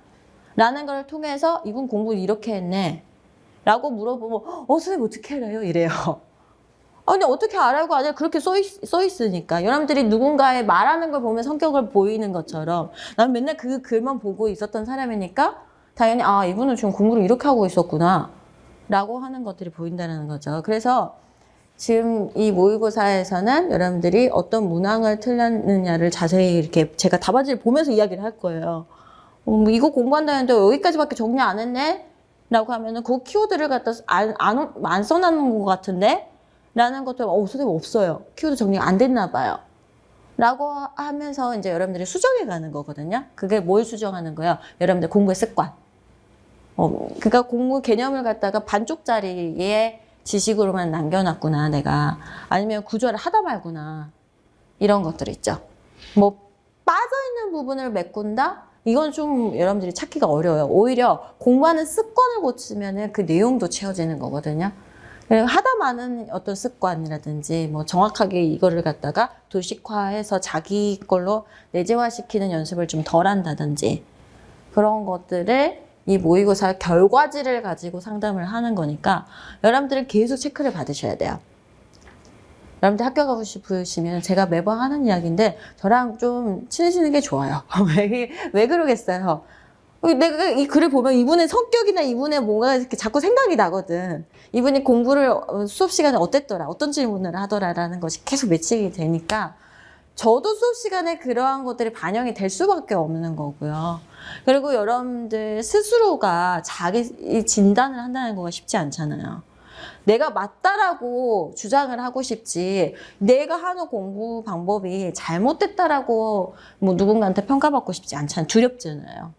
라는 걸 통해서 이분 공부를 이렇게 했네 라고 물어보면 선생님 어떻게 알아요? 이래요. 근데 어떻게 알아요가 아니라 그렇게 써 있으니까. 여러분들이 누군가의 말하는 걸 보면 성격을 보이는 것처럼 난 맨날 그 글만 보고 있었던 사람이니까 당연히 이분은 지금 공부를 이렇게 하고 있었구나 라고 하는 것들이 보인다는 거죠. 그래서 지금 이 모의고사에서는 여러분들이 어떤 문항을 틀렸느냐를 자세히 이렇게 제가 답안지를 보면서 이야기를 할 거예요. 이거 공부한다는데 여기까지밖에 정리 안 했네? 라고 하면은 그 키워드를 갖다 안 써놨는 것 같은데? 라는 것도 선생님 없어요. 키워드 정리가 안 됐나 봐요. 라고 하면서 이제 여러분들이 수정해 가는 거거든요. 그게 뭘 수정하는 거예요? 여러분들 공부의 습관. 그러니까 공부 개념을 갖다가 반쪽짜리의 지식으로만 남겨놨구나, 내가. 아니면 구조를 하다 말구나. 이런 것들 있죠. 뭐 빠져있는 부분을 메꾼다? 이건 좀 여러분들이 찾기가 어려워요. 오히려 공부하는 습관을 고치면 그 내용도 채워지는 거거든요. 하다 많은 어떤 습관이라든지 뭐 정확하게 이거를 갖다가 도식화해서 자기 걸로 내재화시키는 연습을 좀 덜 한다든지 그런 것들을 이 모의고사 결과지를 가지고 상담을 하는 거니까 여러분들은 계속 체크를 받으셔야 돼요. 여러분들 학교 가고 싶으시면 제가 매번 하는 이야기인데 저랑 좀 친해지는 게 좋아요. 왜 그러겠어요? 내가 이 글을 보면 이분의 성격이나 이분의 뭔가 이렇게 자꾸 생각이 나거든. 이분이 공부를 수업 시간에 어땠더라, 어떤 질문을 하더라라는 것이 계속 매치게 되니까 저도 수업 시간에 그러한 것들이 반영이 될 수밖에 없는 거고요. 그리고 여러분들 스스로가 자기 진단을 한다는 거가 쉽지 않잖아요. 내가 맞다라고 주장을 하고 싶지 내가 하는 공부 방법이 잘못됐다라고 뭐 누군가한테 평가받고 싶지 않잖아요. 두렵잖아요.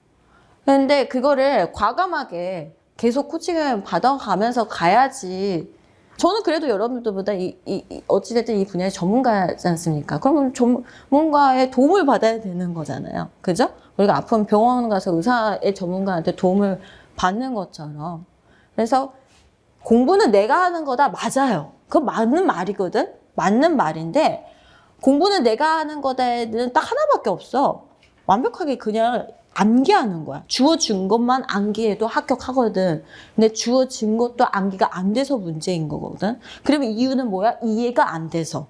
근데 그거를 과감하게 계속 코칭을 받아가면서 가야지. 저는 그래도 여러분들보다 어찌됐든 이 분야의 전문가지 않습니까? 그러면 전문가의 도움을 받아야 되는 거잖아요. 그죠? 우리가 아프면 병원 가서 의사의 전문가한테 도움을 받는 것처럼. 그래서 공부는 내가 하는 거다. 맞아요. 그건 맞는 말이거든? 맞는 말인데, 공부는 내가 하는 거에는 딱 하나밖에 없어. 완벽하게 그냥 암기하는 거야. 주어진 것만 암기해도 합격하거든. 근데 주어진 것도 암기가 안 돼서 문제인 거거든. 그러면 이유는 뭐야? 이해가 안 돼서.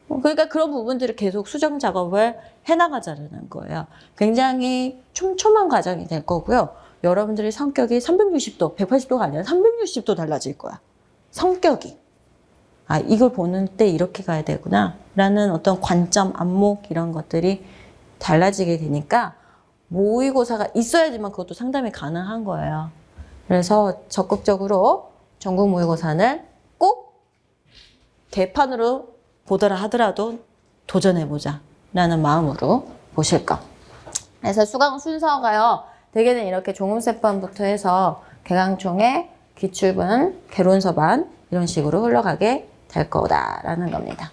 그러니까 그런 부분들을 계속 수정 작업을 해나가자는 거예요. 굉장히 촘촘한 과정이 될 거고요. 여러분들의 성격이 360도, 180도가 아니라 360도 달라질 거야. 성격이. 아, 이걸 보는 때 이렇게 가야 되구나. 라는 어떤 관점, 안목 이런 것들이 달라지게 되니까 모의고사가 있어야지만 그것도 상담이 가능한 거예요. 그래서 적극적으로 전국 모의고사는 꼭 개판으로 보더라 하더라도 도전해보자 라는 마음으로 보실 것. 그래서 수강 순서가요. 대개는 이렇게 종합세판부터 해서 개강총회, 기출반, 개론서반 이런 식으로 흘러가게 될 거다라는 겁니다.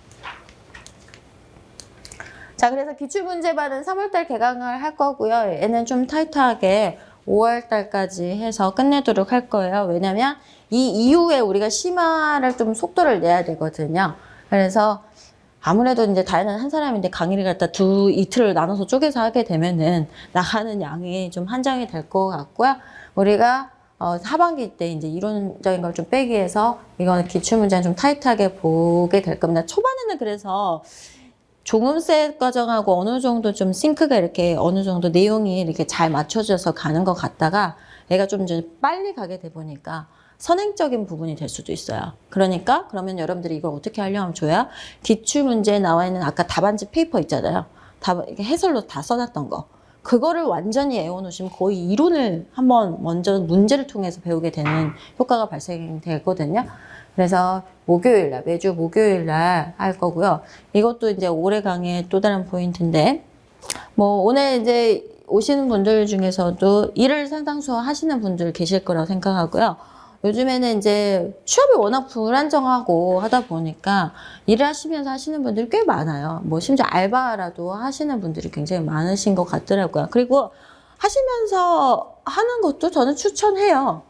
자, 그래서 기출문제반은 3월달 개강을 할 거고요. 얘는 좀 타이트하게 5월달까지 해서 끝내도록 할 거예요. 왜냐면 이 이후에 우리가 심화를 좀 속도를 내야 되거든요. 그래서 아무래도 이제 다혜는 한 사람인데 강의를 갖다 이틀을 나눠서 쪼개서 하게 되면은 나가는 양이 좀 한정이 될 것 같고요. 우리가 하반기 때 이제 이론적인 걸 좀 빼기 위해서 이거는 기출문제는 좀 타이트하게 보게 될 겁니다. 초반에는 그래서 종음세 과정하고 어느 정도 좀 싱크가 이렇게 어느 정도 내용이 이렇게 잘 맞춰져서 가는 것 같다가 얘가 좀 이제 빨리 가게 돼 보니까 선행적인 부분이 될 수도 있어요. 그러니까 그러면 여러분들이 이걸 어떻게 하려면 줘야 기출문제에 나와 있는 아까 답안지 페이퍼 있잖아요. 해설로 다 써놨던 거. 그거를 완전히 외워놓으시면 거의 이론을 한번 먼저 문제를 통해서 배우게 되는 효과가 발생되거든요. 그래서 목요일날, 매주 목요일날 할 거고요. 이것도 이제 올해 강의의 또 다른 포인트인데, 뭐 오늘 이제 오시는 분들 중에서도 일을 상당수 하시는 분들 계실 거라고 생각하고요. 요즘에는 이제 취업이 워낙 불안정하고 하다 보니까 일을 하시면서 하시는 분들이 꽤 많아요. 뭐 심지어 알바라도 하시는 분들이 굉장히 많으신 것 같더라고요. 그리고 하시면서 하는 것도 저는 추천해요.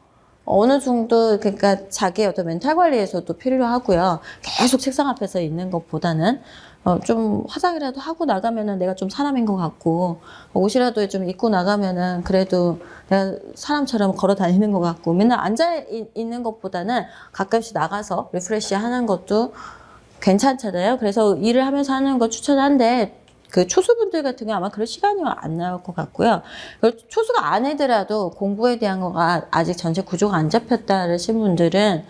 어느 정도 그러니까 자기의 어떤 멘탈 관리에서도 필요하고요. 계속 책상 앞에서 있는 것보다는 좀 화장이라도 하고 나가면은 내가 좀 사람인 것 같고 옷이라도 좀 입고 나가면은 그래도 내가 사람처럼 걸어 다니는 것 같고 맨날 앉아 있는 것보다는 가끔씩 나가서 리프레시 하는 것도 괜찮잖아요. 그래서 일을 하면서 하는 거 추천한데 그 초수분들 같은 경우 아마 그럴 시간이 안 나올 것 같고요. 초수가 아니더라도 공부에 대한 거가 아직 전체 구조가 안 잡혔다 하신 분들은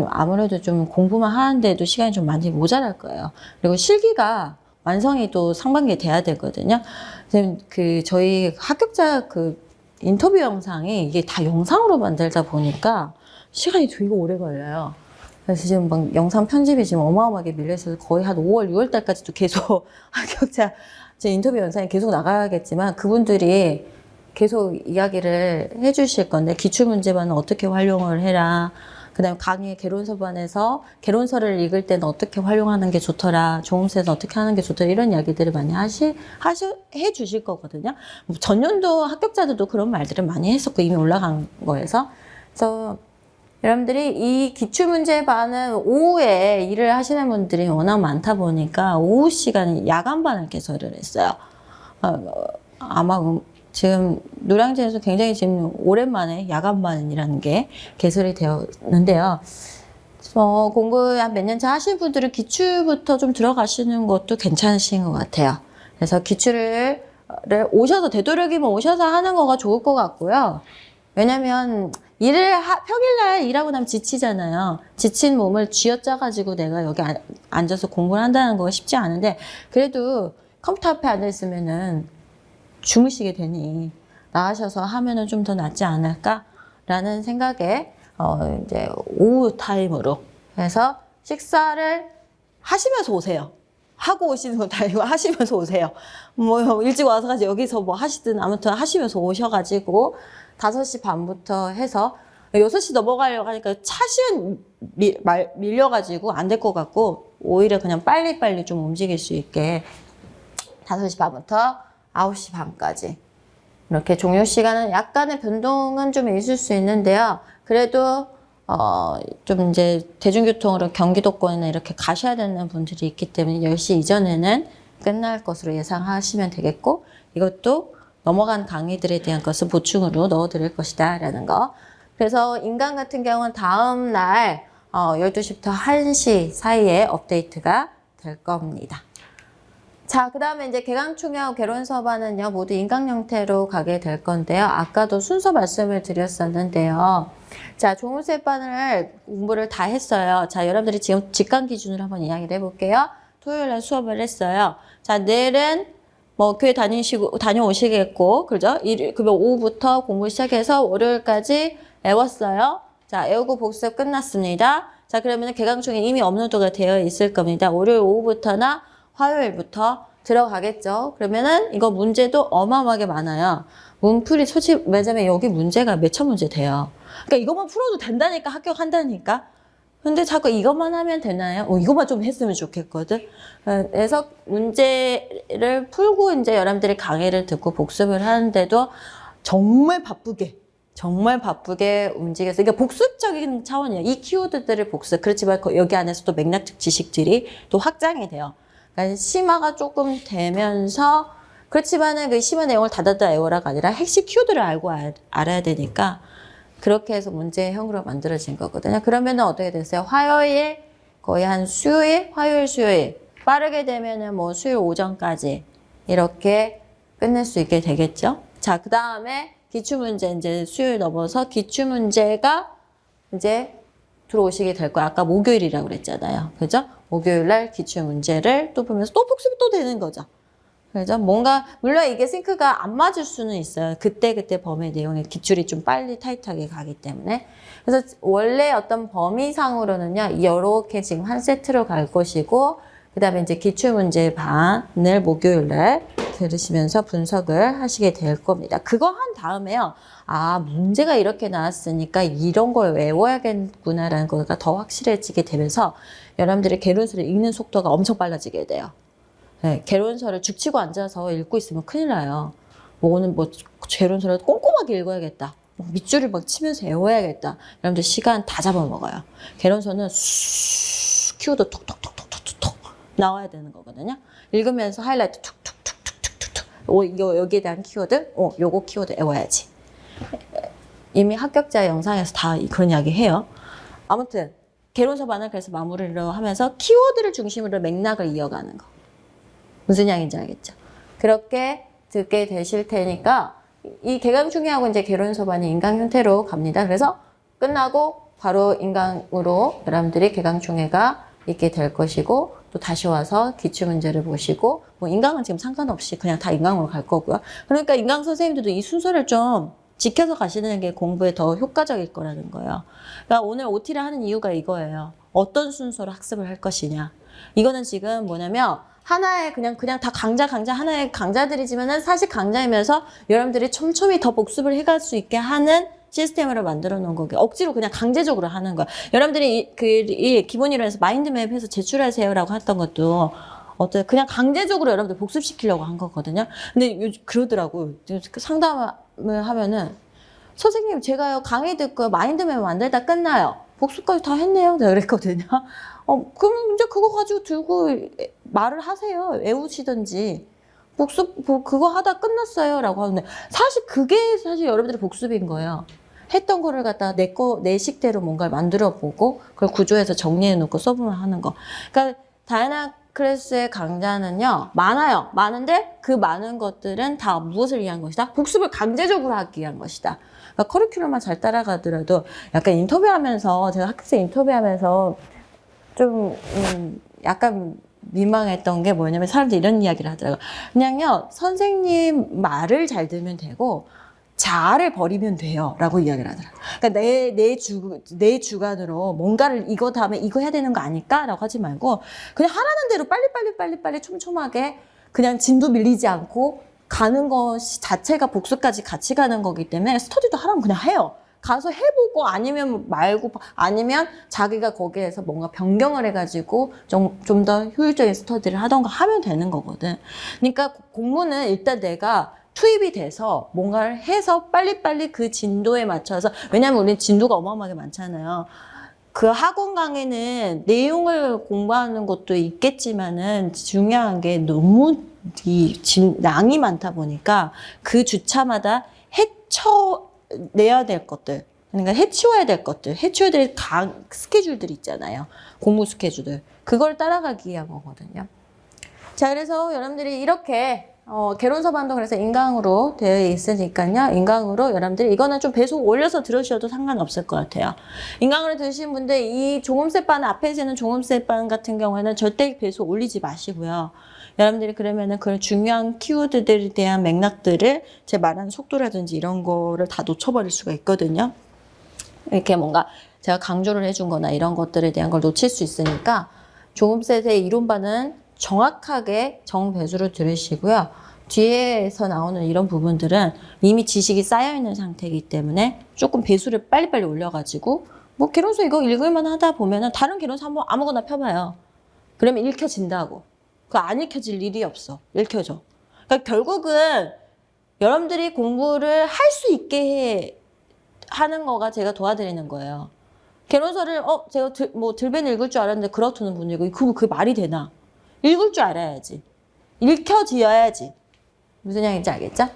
아무래도 좀 공부만 하는데도 시간이 좀 많이 모자랄 거예요. 그리고 실기가 완성이 또 상반기에 돼야 되거든요. 그 저희 합격자 그 인터뷰 영상이 이게 다 영상으로 만들다 보니까 시간이 되게 오래 걸려요. 그래서 지금 막 영상 편집이 지금 어마어마하게 밀려있어서 거의 한 5월, 6월 달까지도 계속 합격자 제 인터뷰 영상이 계속 나가겠지만 그분들이 계속 이야기를 해주실 건데 기출문제반은 어떻게 활용을 해라. 그 다음에 강의 개론서반에서 개론서를 읽을 때는 어떻게 활용하는 게 좋더라. 종음세는 어떻게 하는 게 좋더라. 이런 이야기들을 많이 해 주실 거거든요. 전년도 합격자들도 그런 말들을 많이 했었고 이미 올라간 거에서. 그래서 여러분들이 이 기출문제반은 오후에 일을 하시는 분들이 워낙 많다 보니까 오후 시간에 야간반을 개설을 했어요. 아마 지금 노량진에서 굉장히 지금 오랜만에 야간반이라는 게 개설이 되었는데요. 공부 한 몇 년 차 하신 분들은 기출부터 좀 들어가시는 것도 괜찮으신 것 같아요. 그래서 기출을 오셔서 되도록이면 오셔서 하는 거가 좋을 것 같고요. 왜냐면 평일날 일하고 나면 지치잖아요. 지친 몸을 쥐어짜가지고 내가 여기 앉아서 공부를 한다는 거 쉽지 않은데 그래도 컴퓨터 앞에 앉아있으면은 주무시게 되니 나가셔서 하면은 좀 더 낫지 않을까라는 생각에 이제 오후 타임으로 해서 식사를 하시면서 오세요. 하고 오시는 건 다니고 하시면서 오세요. 뭐 일찍 와서 여기서 뭐 하시든 아무튼 하시면서 오셔가지고 5시 반부터 해서 6시 넘어가려고 하니까 차 시간 밀려가지고 안 될 것 같고 오히려 그냥 빨리빨리 좀 움직일 수 있게 5시 반부터 9시 반까지 이렇게 종료 시간은 약간의 변동은 좀 있을 수 있는데요. 그래도 좀 이제 대중교통으로 경기도권이나 이렇게 가셔야 되는 분들이 있기 때문에 10시 이전에는 끝날 것으로 예상하시면 되겠고, 이것도 넘어간 강의들에 대한 것을 보충으로 넣어드릴 것이다 라는 거. 그래서 인강 같은 경우는 다음 날 12시부터 1시 사이에 업데이트가 될 겁니다. 자, 그 다음에 이제 개강총회하고 개론서반은요, 모두 인강 형태로 가게 될 건데요. 아까도 순서 말씀을 드렸었는데요. 자, 종합수업반을 공부를 다 했어요. 자, 여러분들이 지금 직강 기준으로 한번 이야기를 해볼게요. 토요일 날 수업을 했어요. 자, 내일은 뭐 교회 다녀오시겠고, 그죠? 그러면 오후부터 공부 시작해서 월요일까지 외웠어요. 자, 외우고 복습 끝났습니다. 자, 그러면 개강총회 이미 업로드가 되어 있을 겁니다. 월요일 오후부터나 화요일부터 들어가겠죠. 그러면은 이거 문제도 어마어마하게 많아요. 문풀이 솔직히 왜냐면 여기 문제가 몇천 문제 돼요. 그러니까 이것만 풀어도 된다니까, 합격한다니까. 근데 자꾸 이것만 하면 되나요? 이것만 좀 했으면 좋겠거든. 그래서 문제를 풀고 이제 여러분들이 강의를 듣고 복습을 하는데도 정말 바쁘게 움직여서, 그러니까 복습적인 차원이에요. 이 키워드들을 복습. 그렇지만 여기 안에서 또 맥락적 지식들이 또 확장이 돼요. 그러니까 심화가 조금 되면서, 그렇지만은 그 심화 내용을 다다다 외워라가 아니라 핵심 키워드를 알아야 되니까 그렇게 해서 문제형으로 만들어진 거거든요. 그러면은 어떻게 됐어요? 화요일, 거의 한 수요일, 화요일, 수요일. 빠르게 되면은 뭐 수요일 오전까지 이렇게 끝낼 수 있게 되겠죠. 자, 그 다음에 기출문제 이제 수요일 넘어서 기출문제가 이제 들어오시게 될 거예요. 아까 목요일이라고 그랬잖아요. 그죠? 목요일 날 기출문제를 또 보면서 또 복습이 또 되는 거죠. 그죠? 뭔가, 물론 이게 싱크가 안 맞을 수는 있어요. 그때 범위 내용의 기출이 좀 빨리 타이트하게 가기 때문에. 그래서 원래 어떤 범위상으로는요, 이렇게 지금 한 세트로 갈 것이고, 그 다음에 이제 기출문제 반을 목요일 날 들으시면서 분석을 하시게 될 겁니다. 그거 한 다음에요. 아, 문제가 이렇게 나왔으니까 이런 걸 외워야겠구나라는 거가 더 확실해지게 되면서 여러분들이 개론서를 읽는 속도가 엄청 빨라지게 돼요. 네, 개론서를 죽치고 앉아서 읽고 있으면 큰일 나요. 뭐 오늘 뭐 개론서를 꼼꼼하게 읽어야겠다. 밑줄을 막 치면서 외워야겠다. 여러분들 시간 다 잡아먹어요. 개론서는 키워드 톡톡톡톡톡톡 나와야 되는 거거든요. 읽으면서 하이라이트 툭툭툭툭툭툭. 이거 여기에 대한 키워드, 요거 키워드 외워야지. 이미 합격자 영상에서 다 그런 이야기 해요. 아무튼 개론서반을 그래서 마무리를 하면서 키워드를 중심으로 맥락을 이어가는 거. 무슨 이야기인지 알겠죠? 그렇게 듣게 되실 테니까 이 개강총회하고 이제 개론서반이 인강 형태로 갑니다. 그래서 끝나고 바로 인강으로 여러분들이 개강총회가 있게 될 것이고, 또 다시 와서 기출문제를 보시고, 뭐 인강은 지금 상관없이 그냥 다 인강으로 갈 거고요. 그러니까 인강 선생님들도 이 순서를 좀 지켜서 가시는 게 공부에 더 효과적일 거라는 거예요. 그러니까 오늘 OT를 하는 이유가 이거예요. 어떤 순서로 학습을 할 것이냐. 이거는 지금 뭐냐면 하나의 그냥 다 강자 하나의 강자들이지만은 사실 강자이면서 여러분들이 촘촘히 더 복습을 해갈 수 있게 하는 시스템으로 만들어 놓은 거고, 억지로 그냥 강제적으로 하는 거야. 여러분들이 이 기본 이론에서 마인드맵 해서 제출하세요라고 했던 것도 그냥 강제적으로 여러분들 복습시키려고 한 거거든요. 근데 그러더라고요. 상담을 하면은 선생님, 제가요 강의 듣고 마인드맵 만들다 끝나요. 복습까지 다 했네요. 내가 그랬거든요. 그럼 이제 그거 가지고 들고 말을 하세요. 외우시든지. 복습, 그거 하다 끝났어요. 라고 하는데, 사실 여러분들의 복습인 거예요. 했던 거를 갖다가 내 식대로 뭔가를 만들어 보고, 그걸 구조해서 정리해 놓고 써보면 하는 거. 그러니까, 다이나 클래스의 강좌는요, 많아요. 많은데, 그 많은 것들은 다 무엇을 위한 것이다? 복습을 강제적으로 하기 위한 것이다. 그러니까 커리큘럼만 잘 따라가더라도, 약간 제가 학생 인터뷰하면서 좀, 약간 민망했던 게 뭐냐면 사람들이 이런 이야기를 하더라고요. 그냥요, 선생님 말을 잘 들으면 되고, 자아를 버리면 돼요. 라고 이야기를 하더라고요. 그러니까 내 주관으로 뭔가를 이거 다음에 이거 해야 되는 거 아닐까? 라고 하지 말고, 그냥 하라는 대로 빨리 촘촘하게 그냥 진도 밀리지 않고 가는 것이 자체가 복습까지 같이 가는 거기 때문에 스터디도 하라면 그냥 해요. 가서 해보고 아니면 말고 아니면 자기가 거기에서 뭔가 변경을 해가지고 좀 더 효율적인 스터디를 하던가 하면 되는 거거든. 그러니까 공부는 일단 내가 투입이 돼서 뭔가를 해서 빨리빨리 그 진도에 맞춰서, 왜냐하면 우리는 진도가 어마어마하게 많잖아요. 그 학원 강의는 내용을 공부하는 것도 있겠지만은 중요한 게 너무 양이 많다 보니까 그 주차마다 헤쳐내야 될 것들, 그러니까 해치워야 될 것들, 해치워야 될 스케줄들 있잖아요. 공부 스케줄들. 그걸 따라가기 위한 거거든요. 자, 그래서 여러분들이 이렇게 개론서 반도 그래서 인강으로 되어 있으니까요. 인강으로 여러분들이 이거는 좀 배속 올려서 들으셔도 상관없을 것 같아요. 인강으로 들으신 분들 이 종음세반 앞에 있는 종음세반 같은 경우에는 절대 배속 올리지 마시고요. 여러분들이 그러면은 그런 중요한 키워드들에 대한 맥락들을 제 말하는 속도라든지 이런 거를 다 놓쳐버릴 수가 있거든요. 이렇게 뭔가 제가 강조를 해준 거나 이런 것들에 대한 걸 놓칠 수 있으니까 종음셋의 이론반은 정확하게 정배수로 들으시고요. 뒤에서 나오는 이런 부분들은 이미 지식이 쌓여있는 상태이기 때문에 조금 배수를 빨리빨리 올려가지고 뭐 개론서 이거 읽을만 하다 보면은 다른 개론서 한번 아무거나 펴봐요. 그러면 읽혀진다고. 그거 안 읽혀질 일이 없어. 읽혀져. 그러니까 결국은 여러분들이 공부를 할 수 있게 하는 거가 제가 도와드리는 거예요. 개론서를 제가 들배는 읽을 줄 알았는데 그렇다는 분이고 그 말이 되나? 읽을 줄 알아야지. 읽혀지어야지. 무슨 얘기인지 알겠죠?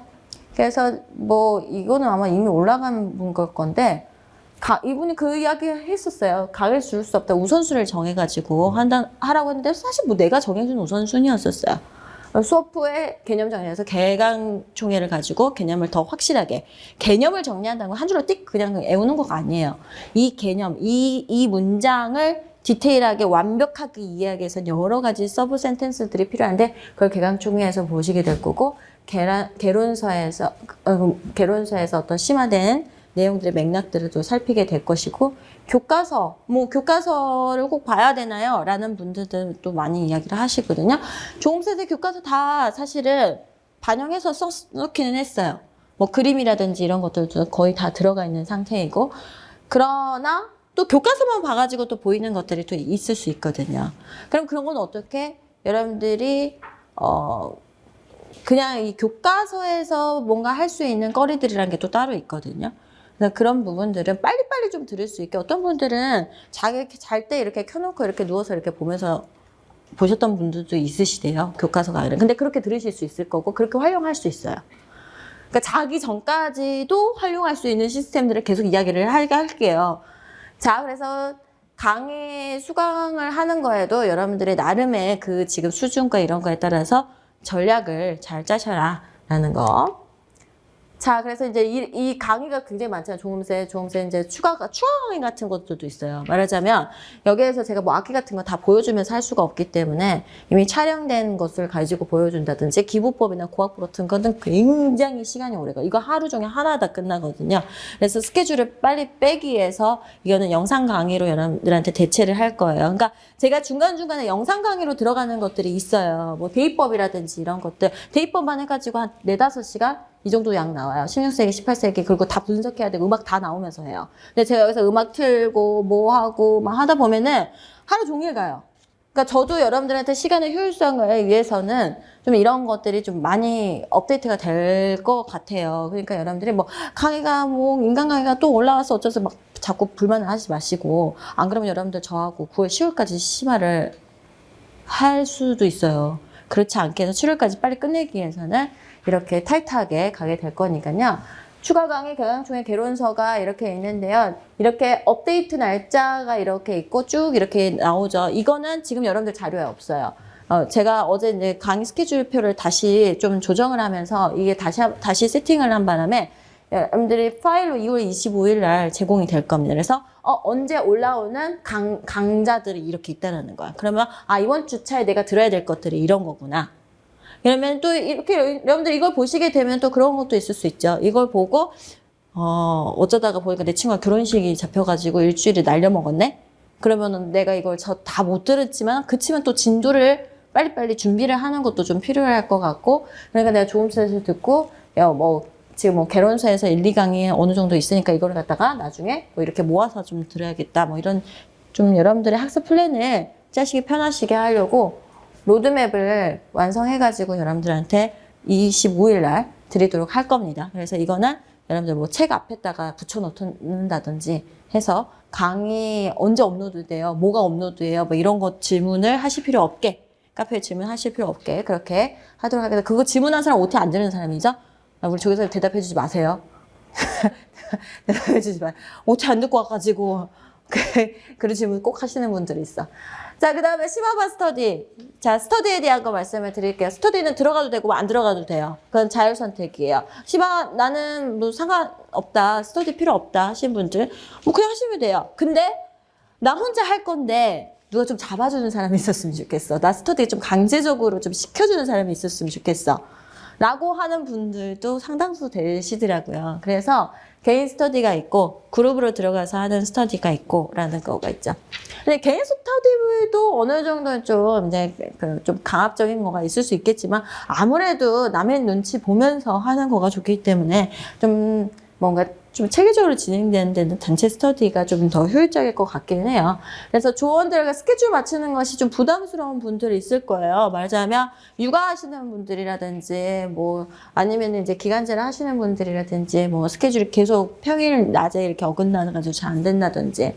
그래서 뭐 이거는 아마 이미 올라간 분 걸 건데 이분이 그 이야기 했었어요. 강의를 줄 수 없다. 우선순위를 정해가지고 하라고 했는데 사실 뭐 내가 정해준 우선순위였었어요. 수업 후에 개념 정리해서 개강 총회를 가지고 개념을 더 확실하게 개념을 정리한다는 건 한 줄로 띡 그냥 애우는 거가 아니에요. 이 개념, 이 문장을 디테일하게 완벽하게 이해하기 위해서 여러 가지 서브 센텐스들이 필요한데 그걸 개강 총회에서 보시게 될 거고 개론서에서 어떤 심화된 내용들의 맥락들을 또 살피게 될 것이고 교과서를 꼭 봐야 되나요? 라는 분들도 또 많이 이야기를 하시거든요. 종합세대 교과서 다 사실은 반영해서 써놓기는 했어요. 뭐 그림이라든지 이런 것들도 거의 다 들어가 있는 상태이고 그러나 또 교과서만 봐가지고 또 보이는 것들이 또 있을 수 있거든요. 그럼 그런 건 어떻게 여러분들이 그냥 이 교과서에서 뭔가 할 수 있는 거리들이라는 게 또 따로 있거든요. 그래서 그런 부분들은 빨리빨리 좀 들을 수 있게 어떤 분들은 자기 잘 때 이렇게 켜놓고 이렇게 누워서 이렇게 보면서 보셨던 분들도 있으시대요. 교과서 강의를. 근데 그렇게 들으실 수 있을 거고 그렇게 활용할 수 있어요. 그러니까 자기 전까지도 활용할 수 있는 시스템들을 계속 이야기를 할게요. 자, 그래서 강의 수강을 하는 거에도 여러분들의 나름의 그 지금 수준과 이런 거에 따라서 전략을 잘 짜셔라 라는 거. 자, 그래서 이제 이 강의가 굉장히 많잖아요. 종음세 이제 추가 강의 같은 것들도 있어요. 말하자면 여기에서 제가 뭐 악기 같은 거 다 보여주면서 할 수가 없기 때문에 이미 촬영된 것을 가지고 보여준다든지 기부법이나 고학부 같은 거는 굉장히 시간이 오래 가요. 이거 하루 종일 하나 다 끝나거든요. 그래서 스케줄을 빨리 빼기 위해서 이거는 영상 강의로 여러분들한테 대체를 할 거예요. 그러니까 제가 중간중간에 영상 강의로 들어가는 것들이 있어요. 뭐 대입법이라든지 이런 것들. 대입법만 해가지고 한 4-5시간? 이 정도 양 나와요. 16세기, 18세기, 그리고 다 분석해야 되고, 음악 다 나오면서 해요. 근데 제가 여기서 음악 틀고, 뭐 하고, 막 하다 보면은 하루 종일 가요. 그러니까 저도 여러분들한테 시간의 효율성을 위해서는 좀 이런 것들이 좀 많이 업데이트가 될 것 같아요. 그러니까 여러분들이 뭐 인간 강의가 또 올라와서 어쩌서 막 자꾸 불만을 하지 마시고, 안 그러면 여러분들 저하고 9월, 10월까지 심화를 할 수도 있어요. 그렇지 않게 해서 7월까지 빨리 끝내기 위해서는 이렇게 타이트하게 가게 될 거니까요. 추가 강의 교양총회 개론서가 이렇게 있는데요. 이렇게 업데이트 날짜가 이렇게 있고 쭉 이렇게 나오죠. 이거는 지금 여러분들 자료에 없어요. 제가 어제 이제 강의 스케줄표를 다시 좀 조정을 하면서 이게 다시 세팅을 한 바람에 여러분들이 파일로 2월 25일 날 제공이 될 겁니다. 그래서 언제 올라오는 강좌들이 이렇게 있다는 거야. 그러면 이번 주차에 내가 들어야 될 것들이 이런 거구나. 그러면 또 이렇게 여러분들 이걸 보시게 되면 또 그런 것도 있을 수 있죠. 이걸 보고 어쩌다가 보니까 내 친구가 결혼식이 잡혀가지고 일주일을 날려먹었네? 그러면은 내가 이걸 다 못 들었지만 그치만 또 진도를 빨리빨리 준비를 하는 것도 좀 필요할 것 같고 그러니까 내가 조음수에서 듣고 지금 뭐 개론서에서 1, 2강이 어느 정도 있으니까 이거를 갖다가 나중에 뭐 이렇게 모아서 좀 들어야겠다. 뭐 이런 좀 여러분들의 학습 플랜을 짜시기 편하시게 하려고 로드맵을 완성해가지고 여러분들한테 25일 날 드리도록 할 겁니다. 그래서 이거는 여러분들 뭐 책 앞에다가 붙여놓는다든지 해서 강의 언제 업로드돼요? 뭐가 업로드돼요? 뭐 이런 거 질문을 하실 필요 없게, 카페에 질문하실 필요 없게 그렇게 하도록 하겠습니다. 그거 질문한 사람 OT 안 되는 사람이죠? 우리 저기서 대답해 주지 마세요. 대답해 주지 마요. OT 안 듣고 와가지고 그런 질문 꼭 하시는 분들이 있어. 자, 그 다음에 심화반 스터디. 자, 스터디에 대한 거 말씀을 드릴게요. 스터디는 들어가도 되고 안 들어가도 돼요. 그건 자율 선택이에요. 나는 뭐 상관없다, 스터디 필요 없다 하신 분들 뭐 그냥 하시면 돼요. 근데 나 혼자 할 건데 누가 좀 잡아주는 사람이 있었으면 좋겠어. 나 스터디 좀 강제적으로 좀 시켜주는 사람이 있었으면 좋겠어. 라고 하는 분들도 상당수 되시더라고요. 그래서 개인 스터디가 있고 그룹으로 들어가서 하는 스터디가 있고 라는 거가 있죠. 근데 개인 스터디도 어느 정도는 좀 이제 좀 강압적인 거가 있을 수 있겠지만 아무래도 남의 눈치 보면서 하는 거가 좋기 때문에 좀 뭔가 좀 체계적으로 진행되는 데는 단체 스터디가 좀 더 효율적일 것 같기는 해요. 그래서 조원들과 스케줄 맞추는 것이 좀 부담스러운 분들이 있을 거예요. 말하자면 육아하시는 분들이라든지 뭐 아니면 이제 기간제를 하시는 분들이라든지 뭐 스케줄이 계속 평일 낮에 이렇게 어긋나가지고 잘 안 된다든지.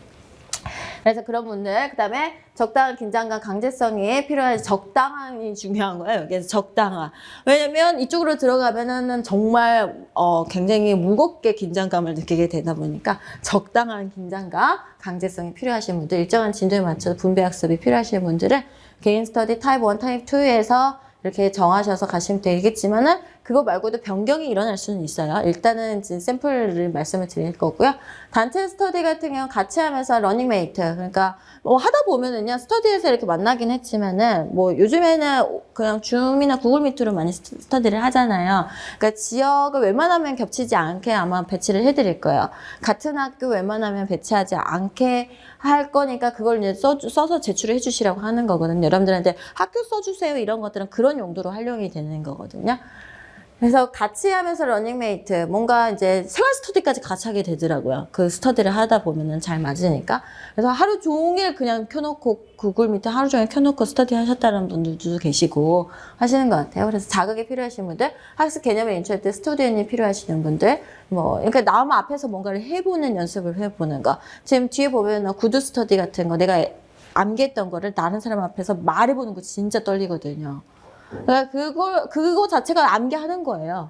그래서 그런 분들, 그 다음에 적당한 긴장감, 강제성이 필요한 적당함이 중요한 거예요. 여기서 적당함. 왜냐면 이쪽으로 들어가면은 정말 굉장히 무겁게 긴장감을 느끼게 되다 보니까 적당한 긴장감, 강제성이 필요하신 분들, 일정한 진도에 맞춰서 분배 학습이 필요하신 분들은 개인 스터디 타입 1, 타입 2에서 이렇게 정하셔서 가시면 되겠지만은 그거 말고도 변경이 일어날 수는 있어요. 일단은 이제 샘플을 말씀을 드릴 거고요. 단체 스터디 같은 경우 같이 하면서 러닝메이트, 그러니까 뭐 하다 보면은요 스터디에서 이렇게 만나긴 했지만은 뭐 요즘에는 그냥 줌이나 구글 미트로 많이 스터디를 하잖아요. 그러니까 지역을 웬만하면 겹치지 않게 아마 배치를 해드릴 거예요. 같은 학교 웬만하면 배치하지 않게 할 거니까 그걸 이제 써서 제출을 해주시라고 하는 거거든요. 여러분들한테 학교 써주세요 이런 것들은 그런 용도로 활용이 되는 거거든요. 그래서 같이 하면서 러닝메이트, 뭔가 이제 생활 스터디까지 같이 하게 되더라고요. 그 스터디를 하다 보면은 잘 맞으니까. 그래서 하루 종일 그냥 켜놓고, 구글 미트 하루 종일 켜놓고 스터디 하셨다는 분들도 계시고 하시는 것 같아요. 그래서 자극이 필요하신 분들, 학습 개념을 인출할 때 스터디언이 필요하시는 분들, 뭐, 그러니까 남 앞에서 뭔가를 해보는 연습을 해보는 거. 지금 뒤에 보면 구두 스터디 같은 거, 내가 암기했던 거를 다른 사람 앞에서 말해보는 거 진짜 떨리거든요. 그러니까 그거 자체가 암기하는 거예요.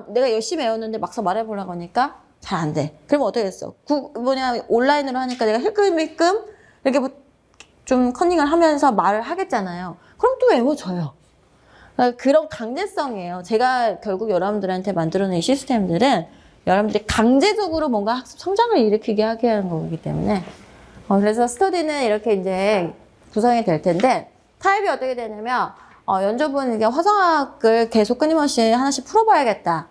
내가 열심히 외웠는데 막상 말해보려고 하니까 잘 안 돼. 그러면 어떻게 했어? 온라인으로 하니까 내가 힐끔힐끔 이렇게 좀 컨닝을 하면서 말을 하겠잖아요. 그럼 또 외워져요. 그러니까 그런 강제성이에요. 제가 결국 여러분들한테 만들어낸 시스템들은 여러분들이 강제적으로 뭔가 학습 성장을 일으키게 하게 하는 거기 때문에. 그래서 스터디는 이렇게 이제 구성이 될 텐데, 타입이 어떻게 되냐면, 연접은 이게 화성학을 계속 끊임없이 하나씩 풀어봐야겠다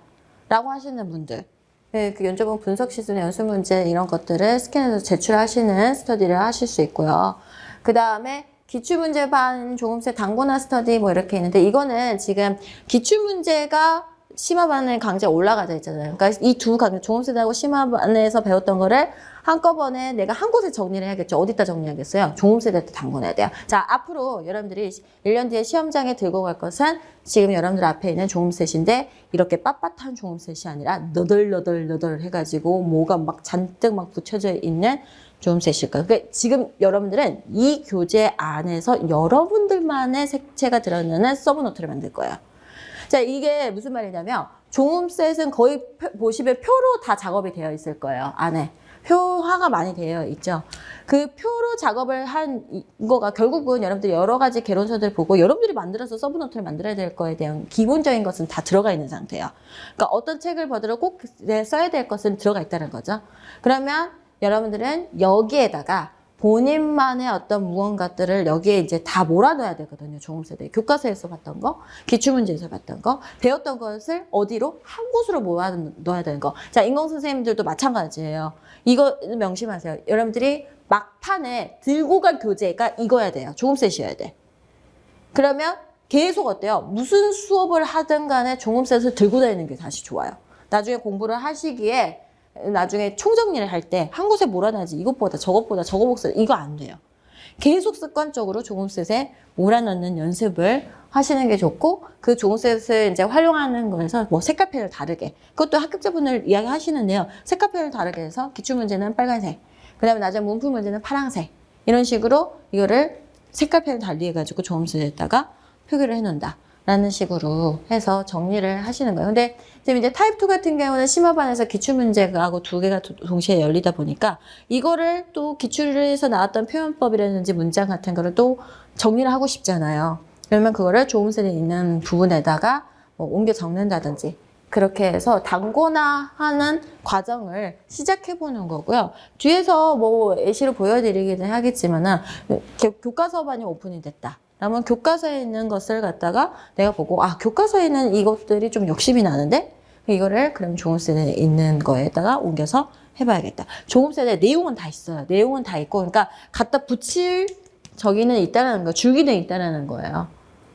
라고 하시는 분들, 네, 그 연접은 분석 시즌의 연습 문제 이런 것들을 스캔해서 제출하시는 스터디를 하실 수 있고요. 그 다음에 기출문제반, 조금씩 단고나 스터디 뭐 이렇게 있는데, 이거는 지금 기출문제가 심화반을 강제 올라가져 있잖아요. 그러니까 이 두 강의, 종합세대하고 심화반에서 배웠던 거를 한꺼번에 내가 한 곳에 정리를 해야겠죠. 어디다 정리하겠어요? 종합세대 때 담궈놔야 돼요. 자, 앞으로 여러분들이 1년 뒤에 시험장에 들고 갈 것은 지금 여러분들 앞에 있는 종합셋인데, 이렇게 빳빳한 종합셋이 아니라 너덜너덜 해가지고 뭐가 막 잔뜩 막 붙여져 있는 종합셋일 거예요. 그러니까 지금 여러분들은 이 교재 안에서 여러분들만의 색채가 들어있는 서브노트를 만들 거예요. 자, 이게 무슨 말이냐면 종합셋은 거의 보시면 표로 다 작업이 되어 있을 거예요. 안에 표화가 많이 되어 있죠. 그 표로 작업을 한 거가 결국은 여러분들이 여러 가지 개론서들 보고 여러분들이 만들어서 서브노트를 만들어야 될 거에 대한 기본적인 것은 다 들어가 있는 상태예요. 그러니까 어떤 책을 보더라도 꼭 써야 될 것은 들어가 있다는 거죠. 그러면 여러분들은 여기에다가 본인만의 어떤 무언가들을 여기에 이제 다 몰아넣어야 되거든요. 종합세대. 교과서에서 봤던 거, 기출문제에서 봤던 거, 배웠던 것을 어디로? 한 곳으로 모아넣어야 되는 거. 자, 인공 선생님들도 마찬가지예요. 이거 명심하세요. 여러분들이 막판에 들고 갈 교재가 이거야 돼요. 종합셋이어야 돼. 그러면 계속 어때요? 무슨 수업을 하든 간에 종합셋을 들고 다니는 게 다시 좋아요. 나중에 공부를 하시기에 나중에 총정리를 할 때 한 곳에 몰아놔야지 이것보다 저것보다 저거 복사 이거 안 돼요. 계속 습관적으로 조금씩에 몰아넣는 연습을 하시는 게 좋고, 그 조금씩을 이제 활용하는 거에서 뭐 색깔펜을 다르게, 그것도 합격자분들 이야기 하시는데요. 색깔펜을 다르게 해서 기출문제는 빨간색, 그 다음에 나중에 문풀 문제는 파란색, 이런 식으로 이거를 색깔펜을 달리해가지고 조금씩에다가 표기를 해놓는다 라는 식으로 해서 정리를 하시는 거예요. 근데 지금 이제 타입 2 같은 경우는 심화반에서 기출문제하고 두 개가 동시에 열리다 보니까 이거를 또 기출에서 나왔던 표현법이라든지 문장 같은 거를 또 정리를 하고 싶잖아요. 그러면 그거를 조음셀에 있는 부분에다가 뭐 옮겨 적는다든지 그렇게 해서 단권화하는 과정을 시작해 보는 거고요. 뒤에서 뭐 예시로 보여드리기는 하겠지만은 교과서반이 오픈이 됐다. 그러면 교과서에 있는 것을 갖다가 내가 보고 아 교과서에 있는 이것들이 좀 욕심이 나는데 이거를 그럼 조음셀에 있는 거에다가 옮겨서 해봐야겠다. 조음셀에 내용은 다 있어요. 내용은 다 있고 그러니까 갖다 붙일 저기는 있다라는 거, 줄기는 있다라는 거예요.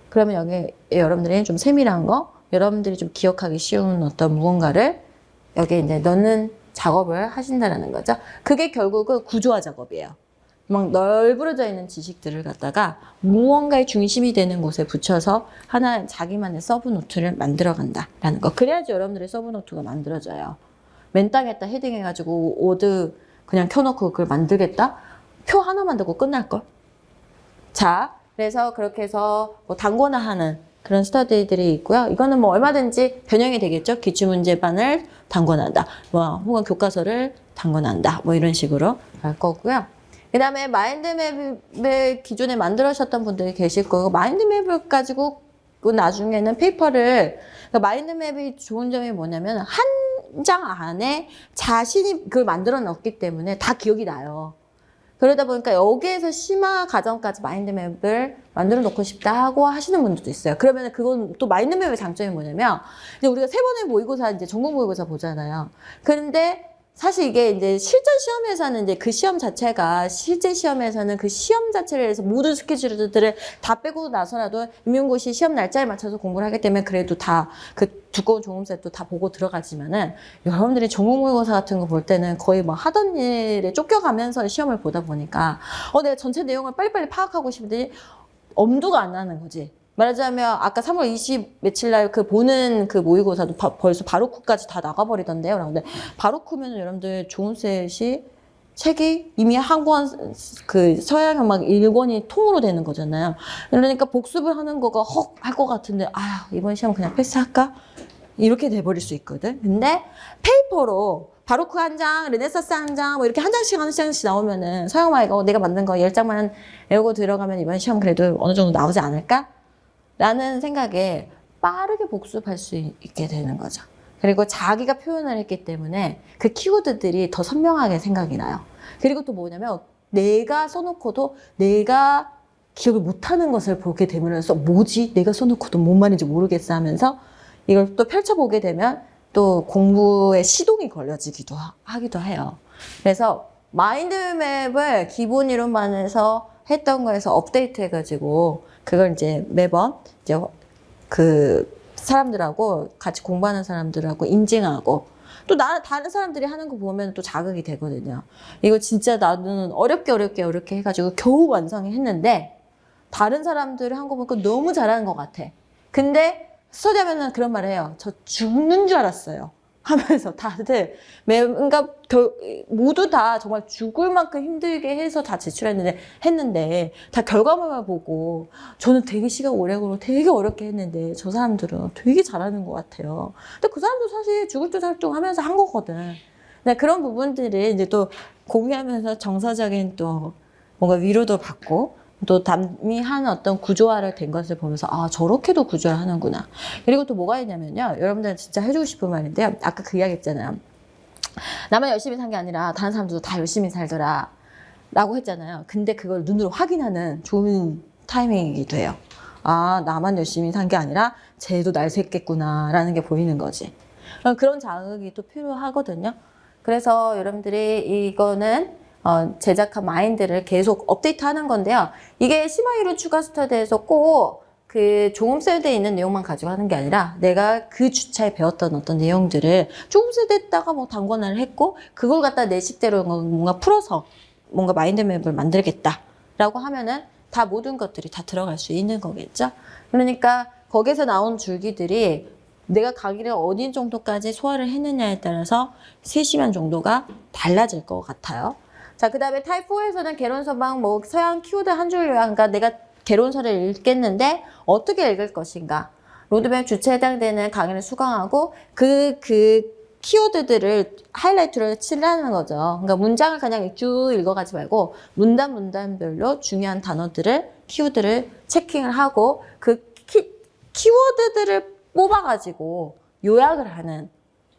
그러면 여기 여러분들이 좀 세밀한 거, 여러분들이 좀 기억하기 쉬운 어떤 무언가를 여기에 이제 넣는 작업을 하신다라는 거죠. 그게 결국은 구조화 작업이에요. 막 널브러져 있는 지식들을 갖다가 무언가의 중심이 되는 곳에 붙여서 하나 자기만의 서브노트를 만들어 간다라는 거. 그래야지 여러분들의 서브노트가 만들어져요. 맨땅에다 헤딩해가지고 오드 그냥 켜놓고 그걸 만들겠다? 표 하나 만들고 끝날걸? 자, 그래서 그렇게 해서 뭐 단권화하는 그런 스터디들이 있고요. 이거는 뭐 얼마든지 변형이 되겠죠. 기출문제반을 단권한다. 뭐 혹은 교과서를 단권한다. 뭐 이런 식으로 할 거고요. 그 다음에 마인드맵을 기존에 만들으셨던 분들이 계실 거고, 마인드맵을 가지고 나중에는 페이퍼를, 그러니까 마인드맵이 좋은 점이 뭐냐면 한 장 안에 자신이 그걸 만들어 놨기 때문에 다 기억이 나요. 그러다 보니까 여기에서 심화 과정까지 마인드맵을 만들어 놓고 싶다 하고 하시는 분들도 있어요. 그러면 그건 또 마인드맵의 장점이 뭐냐면, 이제 우리가 세 번의 모의고사, 이제 전국 모의고사 보잖아요. 그런데 사실 이게 이제 실전 시험에서는 이제 그 시험 자체가 실제 시험에서는 그 시험 자체를 해서 모든 스케줄들을 다 빼고 나서라도 임용고시 시험 날짜에 맞춰서 공부를 하기 때문에 그래도 다 그 두꺼운 조음셋도 다 보고 들어가지만은 여러분들이 전국 모의고사 같은 거 볼 때는 거의 뭐 하던 일에 쫓겨가면서 시험을 보다 보니까 내가 전체 내용을 빨리빨리 파악하고 싶은데 엄두가 안 나는 거지. 말하자면 아까 3월 20 며칠 날 그 보는 그 모의고사도 벌써 바로크까지 다 나가버리던데요. 근데 바로크면 여러분들 조음셋이 책이 이미 한 권 그 서양 음악 1권이 통으로 되는 거잖아요. 그러니까 복습을 하는 거가 헉 할 것 같은데 아 이번 시험 그냥 패스할까? 이렇게 돼버릴 수 있거든. 근데 페이퍼로 바로크 한 장, 르네사스 한 장, 뭐 이렇게 한 장씩 나오면은 서양 음악 이거 내가 만든 거 10장만 외우고 들어가면 이번 시험 그래도 어느 정도 나오지 않을까? 라는 생각에 빠르게 복습할 수 있게 되는 거죠. 그리고 자기가 표현을 했기 때문에 그 키워드들이 더 선명하게 생각이 나요. 그리고 또 뭐냐면 내가 써놓고도 내가 기억을 못하는 것을 보게 되면서 뭐지? 내가 써놓고도 뭔 말인지 모르겠어 하면서 이걸 또 펼쳐보게 되면 또 공부에 시동이 걸려지기도 하기도 해요. 그래서 마인드맵을 기본 이론반에서 했던 거에서 업데이트 해가지고 그걸 이제 매번 이제 그 사람들하고 같이 공부하는 사람들하고 인증하고 또 다른 사람들이 하는 거 보면 또 자극이 되거든요. 이거 진짜 나는 어렵게 해가지고 겨우 완성했는데 다른 사람들이 한 거 보니까 너무 잘하는 것 같아. 근데 스터디하면은 그런 말 해요. 저 죽는 줄 알았어요. 하면서 다들 그러니까 모두 다 정말 죽을 만큼 힘들게 해서 다 했는데 다 결과물만 보고 저는 되게 시간 오래 걸고 되게 어렵게 했는데 저 사람들은 되게 잘하는 것 같아요. 근데 그 사람도 사실 죽을 듯 살쪄하면서 한 거거든. 근데 그런 부분들을 이제 또 공유하면서 정서적인 또 뭔가 위로도 받고 또 남이 한 어떤 구조화를 된 것을 보면서 아 저렇게도 구조화 하는구나. 그리고 또 뭐가 있냐면요. 여러분들 진짜 해주고 싶은 말인데요. 아까 그 이야기 했잖아요. 나만 열심히 산 게 아니라 다른 사람들도 다 열심히 살더라 라고 했잖아요. 근데 그걸 눈으로 확인하는 좋은 타이밍이기도 해요. 아 나만 열심히 산 게 아니라 쟤도 날 샜겠구나 라는 게 보이는 거지. 그런 자극이 또 필요하거든요. 그래서 여러분들이 이거는 제작한 마인드를 계속 업데이트하는 건데요. 이게 심화이론 추가 스터디에서 꼭 그 종합세대에 있는 내용만 가지고 하는 게 아니라 내가 그 주차에 배웠던 어떤 내용들을 종합세대에다가 뭐 단권화를 했고 그걸 갖다 내 식대로 뭔가 풀어서 뭔가 마인드맵을 만들겠다 라고 하면은 다 모든 것들이 다 들어갈 수 있는 거겠죠. 그러니까 거기서 나온 줄기들이 내가 강의를 어디 정도까지 소화를 했느냐에 따라서 세심한 정도가 달라질 것 같아요. 자, 그 다음에 타입 4에서는 개론서방, 뭐 서양 키워드 한 줄 요약, 그러니까 내가 개론서를 읽겠는데 어떻게 읽을 것인가. 로드맵 주체에 해당되는 강의를 수강하고 그 키워드들을 하이라이트로 칠하는 거죠. 그러니까 문장을 그냥 쭉 읽어가지 말고 문단별로 중요한 단어들을, 키워드를 체킹을 하고 그 키워드들을 뽑아가지고 요약을 하는,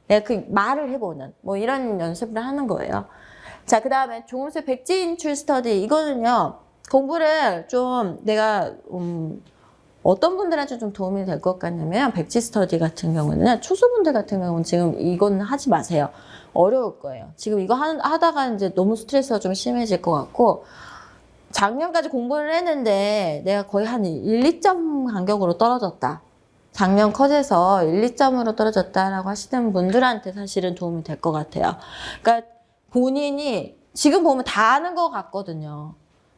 내가 그 말을 해보는 뭐 이런 연습을 하는 거예요. 자, 그 다음에 조금씩 백지 인출 스터디. 이거는요, 공부를 좀 내가 어떤 분들한테 좀 도움이 될 것 같냐면, 백지 스터디 같은 경우는 초수분들 같은 경우는 지금 이건 하지 마세요. 어려울 거예요. 지금 이거 하다가 이제 너무 스트레스가 좀 심해질 것 같고, 작년까지 공부를 했는데 내가 거의 한 1, 2점 간격으로 떨어졌다. 작년 컷에서 1, 2점으로 떨어졌다라고 하시는 분들한테 사실은 도움이 될 것 같아요. 그러니까 본인이 지금 보면 다 아는 것 같거든요.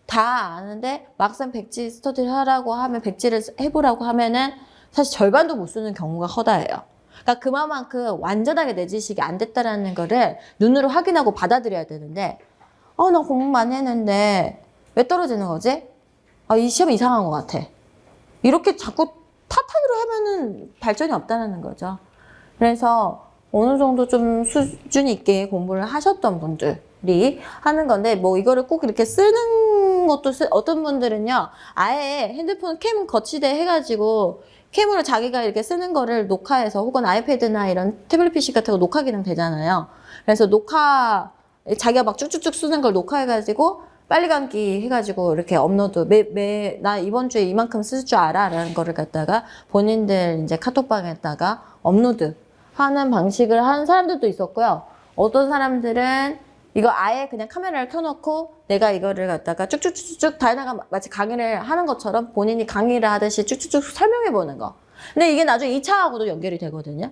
다 아는데 막상 백지 스터디를 하라고 하면, 백지를 해보라고 하면은 사실 절반도 못 쓰는 경우가 허다해요. 그러니까 그만큼 완전하게 내 지식이 안 됐다라는 거를 눈으로 확인하고 받아들여야 되는데, 나 공부 많이 했는데 왜 떨어지는 거지? 이 시험 이상한 것 같아. 이렇게 자꾸 탓하기로 하면은 발전이 없다는 거죠. 그래서 어느 정도 좀 수준 있게 공부를 하셨던 분들이 하는 건데, 뭐 이거를 꼭 이렇게 쓰는 것도 어떤 분들은요, 아예 핸드폰 캠 거치대 해가지고 캠으로 자기가 이렇게 쓰는 거를 녹화해서, 혹은 아이패드나 이런 태블릿 PC 같은 거 녹화 기능 되잖아요. 그래서 자기가 막 쭉쭉쭉 쓰는 걸 녹화해가지고 빨리 감기 해가지고 이렇게 업로드, 나 이번 주에 이만큼 쓸 줄 알아? 라는 거를 갖다가 본인들 이제 카톡방에다가 업로드 하는 방식을 하는 사람들도 있었고요. 어떤 사람들은 이거 아예 그냥 카메라를 켜놓고 내가 이거를 갖다가 쭉쭉쭉쭉 다이나가 마치 강의를 하는 것처럼 본인이 강의를 하듯이 쭉쭉쭉 설명해 보는 거. 근데 이게 나중에 2차하고도 연결이 되거든요.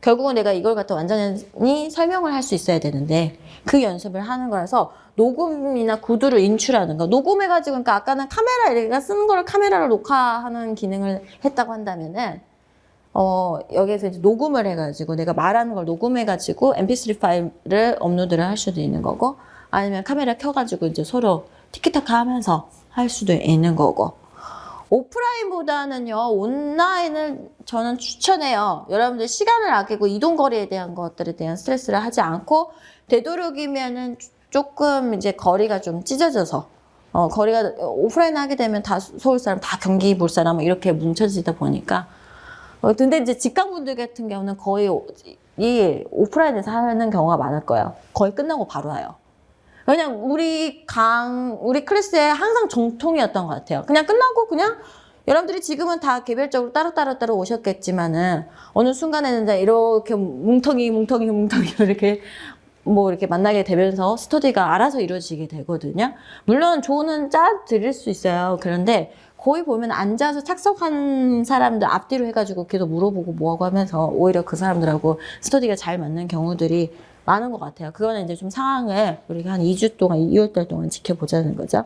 결국은 내가 이걸 갖다 완전히 설명을 할 수 있어야 되는데 그 연습을 하는 거라서, 녹음이나 구두를 인출하는 거. 녹음해가지고, 그러니까 아까는 카메라, 내가 쓰는 거를 카메라로 녹화하는 기능을 했다고 한다면은, 여기에서 이제 녹음을 해가지고, 내가 말하는 걸 녹음해가지고, mp3 파일을 업로드를 할 수도 있는 거고, 아니면 카메라 켜가지고 이제 서로 티키타카 하면서 할 수도 있는 거고. 오프라인보다는요, 온라인을 저는 추천해요. 여러분들 시간을 아끼고 이동거리에 대한 것들에 대한 스트레스를 하지 않고, 되도록이면은 조금 이제 거리가 좀 찢어져서, 거리가 오프라인 하게 되면 다 서울 사람, 다 경기 볼 사람 이렇게 뭉쳐지다 보니까. 근데 이제 직강분들 같은 경우는 거의 이 오프라인에서 하는 경우가 많을 거예요. 거의 끝나고 바로 와요. 그냥 우리 클래스에 항상 정통이었던 것 같아요. 그냥 끝나고 그냥 여러분들이 지금은 다 개별적으로 따로 오셨겠지만은 어느 순간에는 이렇게 뭉텅이 이렇게 뭐 이렇게 만나게 되면서 스터디가 알아서 이루어지게 되거든요. 물론 조언은 드릴 수 있어요. 그런데 거의 보면 앉아서 착석한 사람들 앞뒤로 해가지고 계속 물어보고 뭐하고 하면서 오히려 그 사람들하고 스터디가 잘 맞는 경우들이 많은 것 같아요. 그거는 이제 좀 상황을 우리가 한 2주 동안, 2월달 동안 지켜보자는 거죠.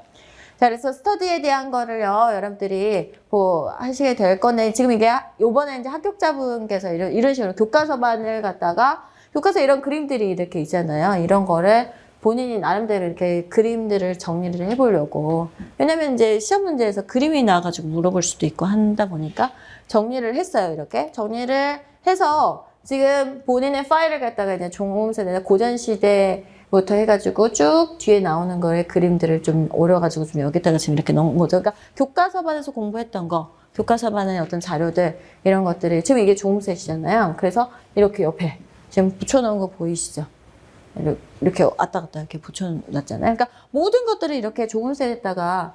자, 그래서 스터디에 대한 거를요, 여러분들이 뭐 하시게 될 건데, 지금 이게 요번에 이제 합격자분께서 이런 식으로 교과서반을 갖다가, 교과서 이런 그림들이 이렇게 있잖아요. 이런 거를 본인이 나름대로 이렇게 그림들을 정리를 해보려고. 왜냐면 이제 시험 문제에서 그림이 나와가지고 물어볼 수도 있고 한다 보니까 정리를 했어요. 이렇게 정리를 해서 지금 본인의 파일을 갖다가 이제 종음세대나 고전시대부터 해가지고 쭉 뒤에 나오는 거에 그림들을 좀 오려가지고 좀 여기다가 지금 이렇게 넣은 거죠. 그러니까 교과서반에서 공부했던 거, 교과서반의 어떤 자료들, 이런 것들이 지금 이게 종음셋이잖아요. 그래서 이렇게 옆에 지금 붙여놓은 거 보이시죠? 이렇게 왔다 갔다 이렇게 붙여놨잖아요. 그러니까 모든 것들을 이렇게 종음셋에다가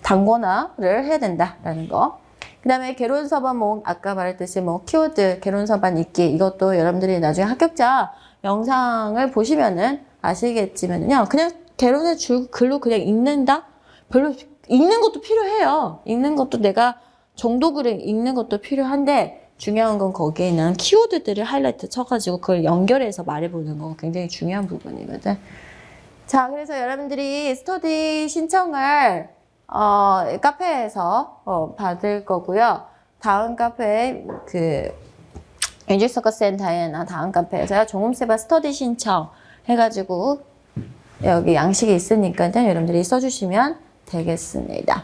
단권화를 해야 된다라는 거. 그 다음에 개론서반, 뭐 아까 말했듯이 뭐 키워드 개론서반 읽기, 이것도 여러분들이 나중에 합격자 영상을 보시면은 아시겠지만요, 그냥 개론의 글로 그냥 읽는다? 별로 읽는 것도 필요해요. 읽는 것도 내가 정독을 읽는 것도 필요한데, 중요한 건 거기에 있는 키워드들을 하이라이트 쳐가지고 그걸 연결해서 말해보는 거 굉장히 중요한 부분이거든. 자, 그래서 여러분들이 스터디 신청을 카페에서 받을 거고요. 다음 카페 뮤직 서커스 앤 다이애나 다음 카페에서요. 종음세바 스터디 신청 해가지고 여기 양식이 있으니까요. 여러분들이 써주시면 되겠습니다.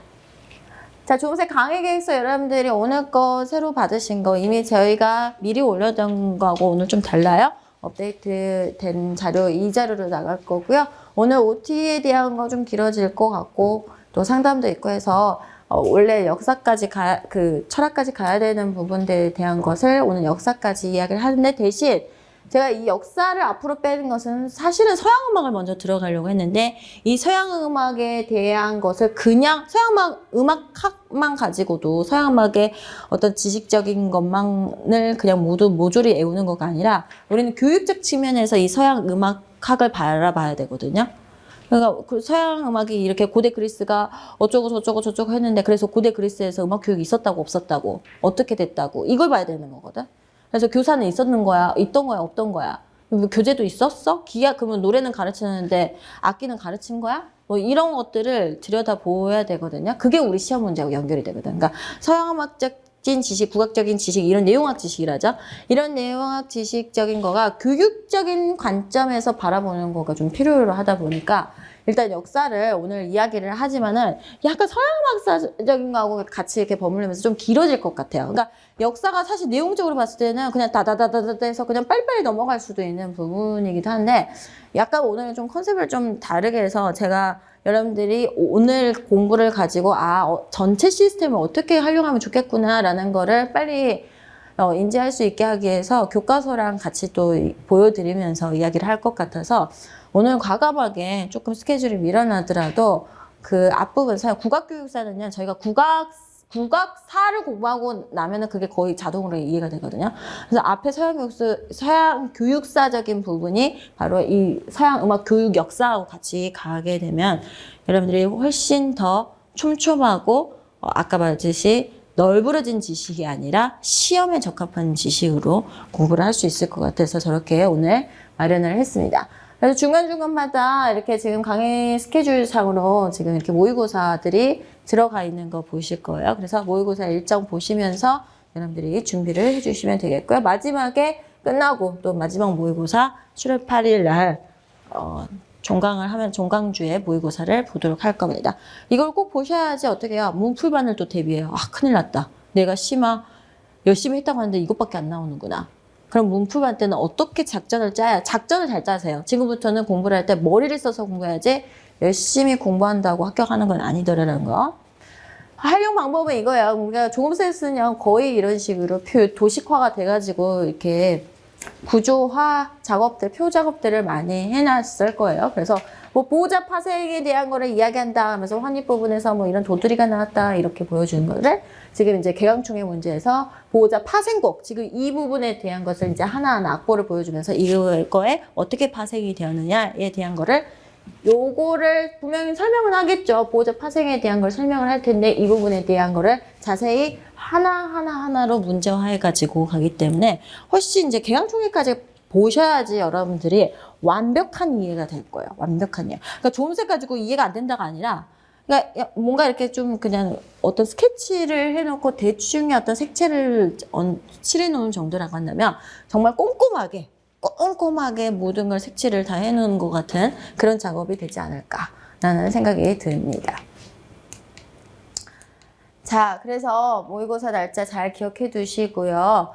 자, 종음세 강의 계획서 여러분들이 오늘 거 새로 받으신 거 이미 저희가 미리 올려둔 거하고 오늘 좀 달라요. 업데이트 된 자료, 이 자료로 나갈 거고요. 오늘 OT에 대한 거 좀 길어질 것 같고 또 상담도 있고 해서 원래 역사까지 철학까지 가야 되는 부분들에 대한 것을 오늘 역사까지 이야기를 하는데 대신 제가 이 역사를 앞으로 빼는 것은 사실은 서양 음악을 먼저 들어가려고 했는데 이 서양 음악에 대한 것을 그냥 서양 음악학만 가지고도 서양 음악의 어떤 지식적인 것만을 그냥 모조리 애우는 거가 아니라 우리는 교육적 측면에서 이 서양 음악학을 바라봐야 되거든요. 그러니까 그 서양 음악이 이렇게 고대 그리스가 어쩌고 저쩌고 했는데 그래서 고대 그리스에서 음악 교육이 있었다고 없었다고 어떻게 됐다고 이걸 봐야 되는 거거든. 그래서 교사는 있었는 거야, 있던 거야, 없던 거야. 뭐 교재도 있었어? 그러면 노래는 가르치는데 악기는 가르친 거야? 뭐 이런 것들을 들여다보아야 되거든요. 그게 우리 시험 문제하고 연결이 되거든. 그러니까 서양음악적인 지식, 국악적인 지식, 이런 내용학 지식이라죠. 이런 내용학 지식적인 거가 교육적인 관점에서 바라보는 거가 좀 필요로 하다 보니까 일단 역사를 오늘 이야기를 하지만은 약간 서양음악사적인 거하고 같이 이렇게 버무리면서 좀 길어질 것 같아요. 그러니까 역사가 사실 내용적으로 봤을 때는 그냥 다다다다다 해서 그냥 빨리빨리 넘어갈 수도 있는 부분이기도 한데 약간 오늘은 좀 컨셉을 좀 다르게 해서 제가 여러분들이 오늘 공부를 가지고 전체 시스템을 어떻게 활용하면 좋겠구나라는 거를 빨리 인지할 수 있게 하기 위해서 교과서랑 같이 또 보여드리면서 이야기를 할 것 같아서 오늘 과감하게 조금 스케줄이 밀어나더라도 그 앞부분 국악교육사는요 저희가 국악사를 공부하고 나면은 그게 거의 자동으로 이해가 되거든요. 그래서 앞에 서양 교육사적인 부분이 바로 이 서양 음악 교육 역사하고 같이 가게 되면 여러분들이 훨씬 더 촘촘하고 아까 말했듯이 널브러진 지식이 아니라 시험에 적합한 지식으로 공부를 할 수 있을 것 같아서 저렇게 오늘 마련을 했습니다. 그래서 중간중간마다 이렇게 지금 강의 스케줄상으로 지금 이렇게 모의고사들이 들어가 있는 거 보실 거예요. 그래서 모의고사 일정 보시면서 여러분들이 준비를 해주시면 되겠고요. 마지막에 끝나고 또 마지막 모의고사 7월 8일 날 종강을 하면 종강주에 모의고사를 보도록 할 겁니다. 이걸 꼭 보셔야지 어떻게 해요? 문풀반을 또 대비해요. 큰일 났다. 내가 심화 열심히 했다고 하는데 이것밖에 안 나오는구나. 그럼 문풀반 때는 어떻게 작전을 짜야? 작전을 잘 짜세요. 지금부터는 공부를 할 때 머리를 써서 공부해야지 열심히 공부한다고 합격하는 건 아니더라라는 거. 활용 방법은 이거예요. 우리가 종합센스는 거의 이런 식으로 도식화가 돼가지고 이렇게 구조화 작업들, 표 작업들을 많이 해놨을 거예요. 그래서 뭐 보호자 파생에 대한 거를 이야기한다 하면서 환입 부분에서 뭐 이런 도두리가 나왔다 이렇게 보여주는 거를 지금 이제 개강총회 문제에서 보호자 파생곡 지금 이 부분에 대한 것을 이제 하나하나 악보를 보여주면서 이거에 어떻게 파생이 되었느냐에 대한 거를 요거를 분명히 설명은 하겠죠. 보호자 파생에 대한 걸 설명을 할 텐데 이 부분에 대한 거를 자세히 하나로 문제화해가지고 가기 때문에 훨씬 이제 개강총회까지 보셔야지 여러분들이 완벽한 이해가 될 거예요. 완벽한 이해. 그러니까 조음색 가지고 이해가 안 된다가 아니라 그러니까 뭔가 이렇게 좀 그냥 어떤 스케치를 해놓고 대충의 어떤 색채를 칠해놓은 정도라고 한다면 정말 꼼꼼하게 모든 걸 색칠을 다 해놓은 것 같은 그런 작업이 되지 않을까라는 생각이 듭니다. 자, 그래서 모의고사 날짜 잘 기억해 두시고요.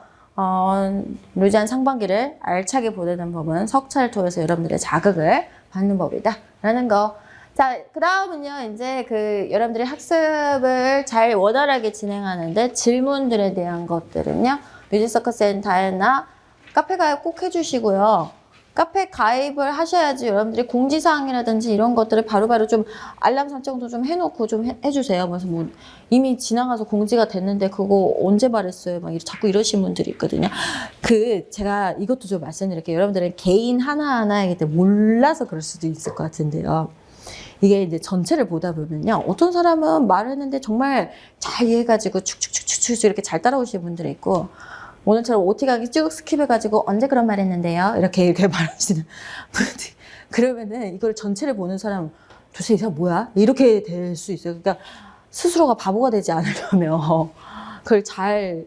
루지안 상반기를 알차게 보내는 법은 석차를 통해서 여러분들의 자극을 받는 법이다. 라는 거. 자, 그 다음은요, 이제 여러분들이 학습을 잘 원활하게 진행하는데 질문들에 대한 것들은요, 뮤직 서커스 앤 다이애나 카페 가입 꼭 해주시고요. 카페 가입을 하셔야지 여러분들이 공지사항이라든지 이런 것들을 바로바로 좀 알람 설정도 좀 해놓고 좀 해주세요. 그래서 뭐 이미 지나가서 공지가 됐는데 그거 언제 말했어요? 막 자꾸 이러신 분들이 있거든요. 제가 이것도 좀 말씀드릴게요. 여러분들은 개인 하나하나이기 때문에 몰라서 그럴 수도 있을 것 같은데요. 이게 이제 전체를 보다 보면요. 어떤 사람은 말을 했는데 정말 잘 이해해가지고 축축축축 이렇게 잘 따라오시는 분들이 있고 오늘처럼 OT 가기 쭉 스킵해가지고 언제 그런 말 했는데요? 이렇게 말하시는 그러면은 이걸 전체를 보는 사람 도대체 이 사람 뭐야? 이렇게 될 수 있어요. 그러니까 스스로가 바보가 되지 않으려면 그걸 잘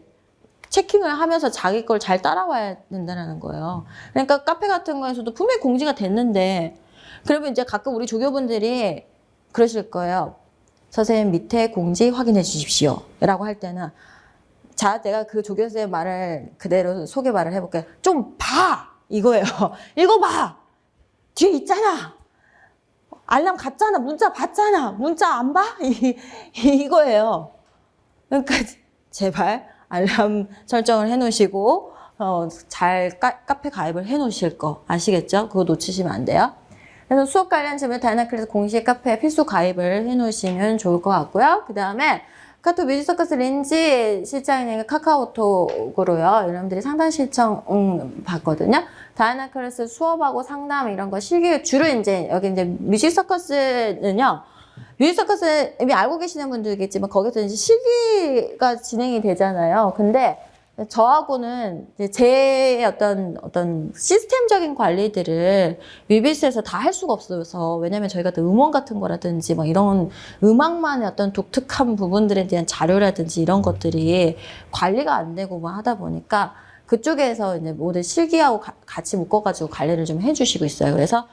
체킹을 하면서 자기 걸 잘 따라와야 된다는 거예요. 그러니까 카페 같은 거에서도 분명히 공지가 됐는데 그러면 이제 가끔 우리 조교분들이 그러실 거예요. 선생님 밑에 공지 확인해 주십시오. 라고 할 때는 자, 내가 그 조교쌤 말을 그대로 소개 말을 해볼게요. 좀 봐! 이거예요. 읽어봐! 뒤에 있잖아! 알람 갔잖아! 문자 봤잖아! 문자 안 봐? 이거예요. 그러니까 제발 알람 설정을 해 놓으시고 잘 카페 가입을 해 놓으실 거 아시겠죠? 그거 놓치시면 안 돼요. 그래서 수업 관련 질문 다이나클래스 공식 카페 필수 가입을 해 놓으시면 좋을 것 같고요. 그 다음에 카톡 뮤직서커스 린지 실장님 카카오톡으로요. 여러분들이 상담 신청 받거든요. 다이나클래스 수업하고 상담 이런 거 실기 주로 이제 여기 이제 뮤직서커스는요. 뮤직서커스 이미 알고 계시는 분들이겠지만 거기서 이제 실기가 진행이 되잖아요. 근데 저하고는 이제 제 어떤 시스템적인 관리들을 뮤비스에서 다 할 수가 없어서 왜냐면 저희가 또 음원 같은 거라든지 막 이런 음악만의 어떤 독특한 부분들에 대한 자료라든지 이런 것들이 관리가 안 되고 뭐 하다 보니까 그쪽에서 이제 모든 실기하고 같이 묶어가지고 관리를 좀 해주시고 있어요. 그래서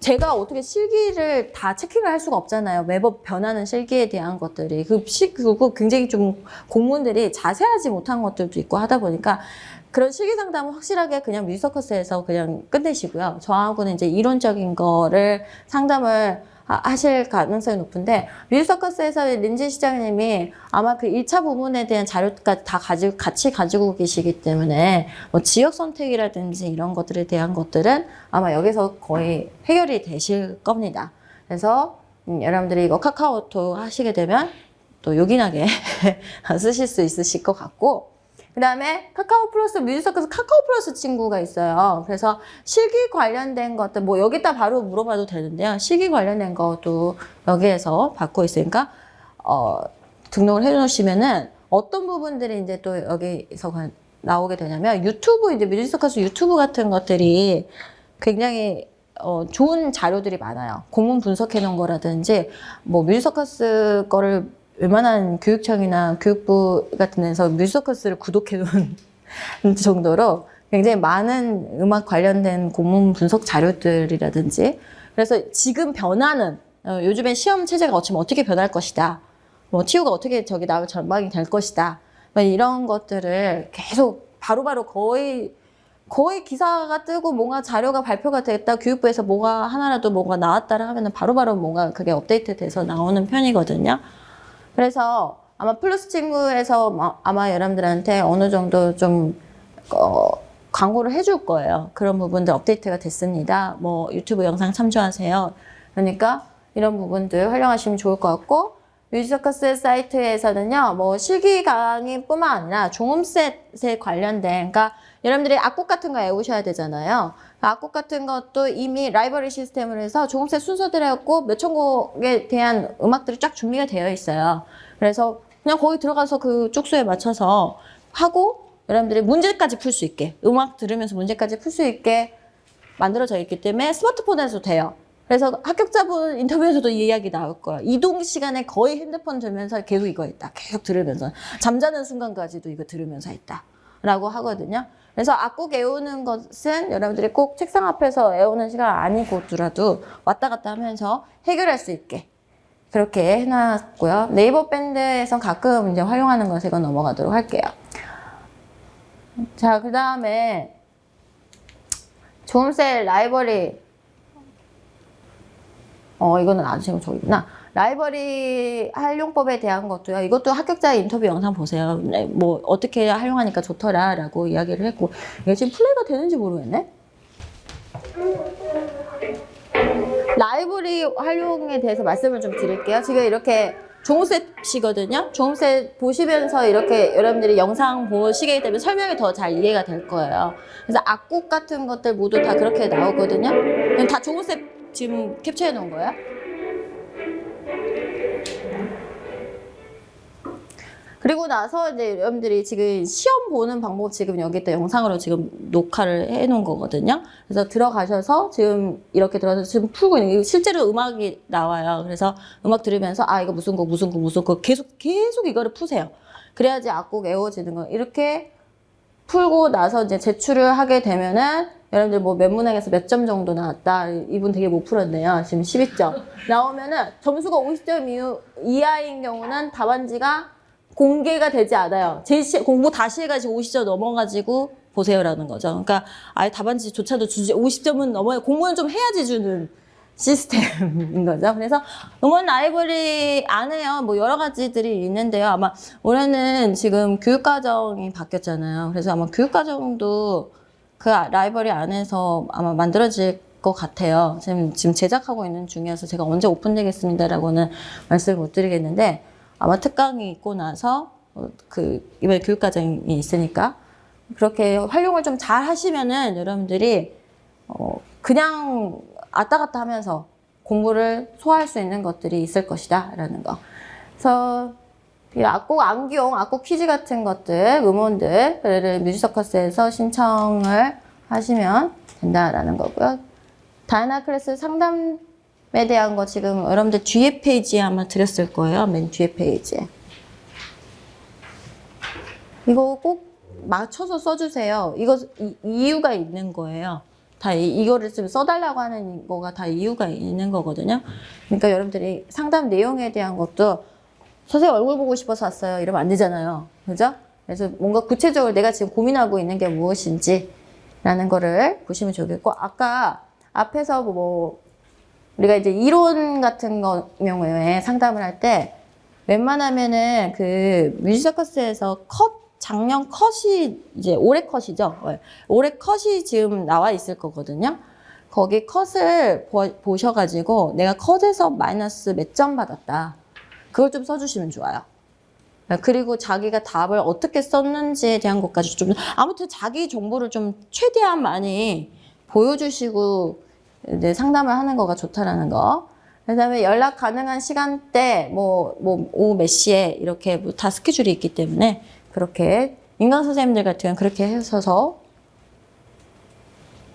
제가 어떻게 실기를 다 체킹을 할 수가 없잖아요. 매번 변하는 실기에 대한 것들이. 그거 굉장히 좀 공문들이 자세하지 못한 것들도 있고 하다 보니까 그런 실기 상담은 확실하게 그냥 뮤지서커스에서 그냥 끝내시고요. 저하고는 이제 이론적인 거를 상담을 하실 가능성이 높은데 뮤지서커스에서 린지 시장님이 아마 그 1차 부분에 대한 자료까지 다 같이 가지고 계시기 때문에 뭐 지역 선택이라든지 이런 것들에 대한 것들은 아마 여기서 거의 해결이 되실 겁니다. 그래서 여러분들이 이거 카카오톡 하시게 되면 또 요긴하게 쓰실 수 있으실 것 같고 그 다음에 카카오 플러스 뮤지서커스 카카오 플러스 친구가 있어요. 그래서 실기 관련된 것들 뭐 여기다 바로 물어봐도 되는데요. 실기 관련된 것도 여기에서 받고 있으니까 등록을 해놓으시면은 어떤 부분들이 이제 또 여기서 나오게 되냐면 유튜브 이제 뮤지서커스 유튜브 같은 것들이 굉장히 좋은 자료들이 많아요. 공문 분석해 놓은 거라든지 뭐 뮤지서커스 거를 웬만한 교육청이나 교육부 같은 데서 뮤지서커스를 구독해 놓은 정도로 굉장히 많은 음악 관련된 공문 분석 자료들이라든지 그래서 지금 변화는 요즘에 시험 체제가 어떻게 변할 것이다. 뭐 TU가 어떻게 저기 나올 전망이 될 것이다. 이런 것들을 계속 바로바로 거의 기사가 뜨고 뭔가 자료가 발표가 됐다. 교육부에서 뭐가 하나라도 뭔가 나왔다라 하면은 바로바로 뭔가 그게 업데이트 돼서 나오는 편이거든요. 그래서 아마 플러스 친구에서 아마 여러분들한테 어느 정도 좀 광고를 해줄 거예요. 그런 부분들 업데이트가 됐습니다. 뭐 유튜브 영상 참조하세요. 그러니까 이런 부분들 활용하시면 좋을 것 같고 뮤지서커스 사이트에서는요. 뭐 실기 강의뿐만 아니라 종음셋에 관련된 그러니까 여러분들이 악곡 같은 거 외우셔야 되잖아요. 악곡 같은 것도 이미 라이브러리 시스템으로 해서 종음셋 순서대로였고 몇천 곡에 대한 음악들이 쫙 준비가 되어 있어요. 그래서 그냥 거기 들어가서 그 쪽수에 맞춰서 하고 여러분들이 문제까지 풀 수 있게 음악 들으면서 문제까지 풀 수 있게 만들어져 있기 때문에 스마트폰에서도 돼요. 그래서 합격자분 인터뷰에서도 이 이야기 나올 거예요. 이동 시간에 거의 핸드폰 들면서 계속 이거 했다. 계속 들으면서 잠자는 순간까지도 이거 들으면서 했다. 라고 하거든요. 그래서 악곡 외우는 것은 여러분들이 꼭 책상 앞에서 외우는 시간 아니고더라도 왔다 갔다 하면서 해결할 수 있게 그렇게 해놨고요. 네이버 밴드에서 가끔 이제 활용하는 것에 이건 넘어가도록 할게요. 자, 그 다음에 종음셀 라이브러리 이거는 아직 저기 있구나. 라이브러리 활용법에 대한 것도요. 이것도 합격자 인터뷰 영상 보세요. 뭐 어떻게 활용하니까 좋더라 라고 이야기를 했고 이게 지금 플레이가 되는지 모르겠네. 라이브러리 활용에 대해서 말씀을 좀 드릴게요. 지금 이렇게 종음셋이거든요. 종음셋 보시면서 이렇게 여러분들이 영상 보시게 되면 설명이 더 잘 이해가 될 거예요. 그래서 악곡 같은 것들 모두 다 그렇게 나오거든요. 다 종음셋 지금 캡처해 놓은 거예요. 그리고 나서 이제 여러분들이 지금 시험 보는 방법 지금 여기다 영상으로 지금 녹화를 해 놓은 거거든요. 그래서 들어가셔서 지금 이렇게 들어가서 지금 풀고 있는, 실제로 음악이 나와요. 그래서 음악 들으면서 아, 이거 무슨 곡 계속 이거를 푸세요. 그래야지 악곡 외워지는 거. 이렇게 풀고 나서 이제 제출을 하게 되면은 여러분들 뭐 면문항에서 몇 점 정도 나왔다. 이분 되게 못 풀었네요. 지금 12점. 나오면은 점수가 50점 이하인 경우는 답안지가 공개가 되지 않아요. 공부 다시 해가지고 50점 넘어가지고 보세요라는 거죠. 그러니까 아예 답안지조차도 주지, 50점은 넘어야, 공부는 좀 해야지 주는 시스템인 거죠. 그래서 음원 라이브러리 안에요. 뭐 여러 가지들이 있는데요. 아마 올해는 지금 교육과정이 바뀌었잖아요. 그래서 아마 교육과정도 그 라이브러리 안에서 아마 만들어질 것 같아요. 지금 제작하고 있는 중이어서 제가 언제 오픈되겠습니다라고는 말씀을 못 드리겠는데 아마 특강이 있고 나서 이번에 교육과정이 있으니까 그렇게 활용을 좀 잘 하시면은 여러분들이 그냥 왔다 갔다 하면서 공부를 소화할 수 있는 것들이 있을 것이다 라는 거. 그래서 악곡 암기용, 악곡 퀴즈 같은 것들, 음원들을 뮤직서커스에서 신청을 하시면 된다라는 거고요. 다이나 클래스 상담에 대한 거 지금 여러분들 뒤에 페이지에 아마 드렸을 거예요. 맨 뒤에 페이지에. 이거 꼭 맞춰서 써주세요. 이유가 있는 거예요. 다 이거를 좀 써달라고 하는 거가 다 이유가 있는 거거든요. 그러니까 여러분들이 상담 내용에 대한 것도 선생님 얼굴 보고 싶어서 왔어요. 이러면 안 되잖아요. 그죠? 그래서 뭔가 구체적으로 내가 지금 고민하고 있는 게 무엇인지 라는 거를 보시면 좋겠고, 아까 앞에서 우리가 이제 이론 같은 경우에 상담을 할 때 웬만하면은 그 뮤직서커스에서 작년 컷이 이제 올해 컷이죠. 올해 컷이 지금 나와 있을 거거든요. 거기 컷을 보셔가지고 내가 컷에서 마이너스 몇 점 받았다. 그걸 좀 써주시면 좋아요. 그리고 자기가 답을 어떻게 썼는지에 대한 것까지 좀, 아무튼 자기 정보를 좀 최대한 많이 보여주시고 상담을 하는 거가 좋다라는 거. 그 다음에 연락 가능한 시간대, 오후 몇 시에 이렇게 다 스케줄이 있기 때문에 그렇게 인강 선생님들 같은 경우는 그렇게 하셔서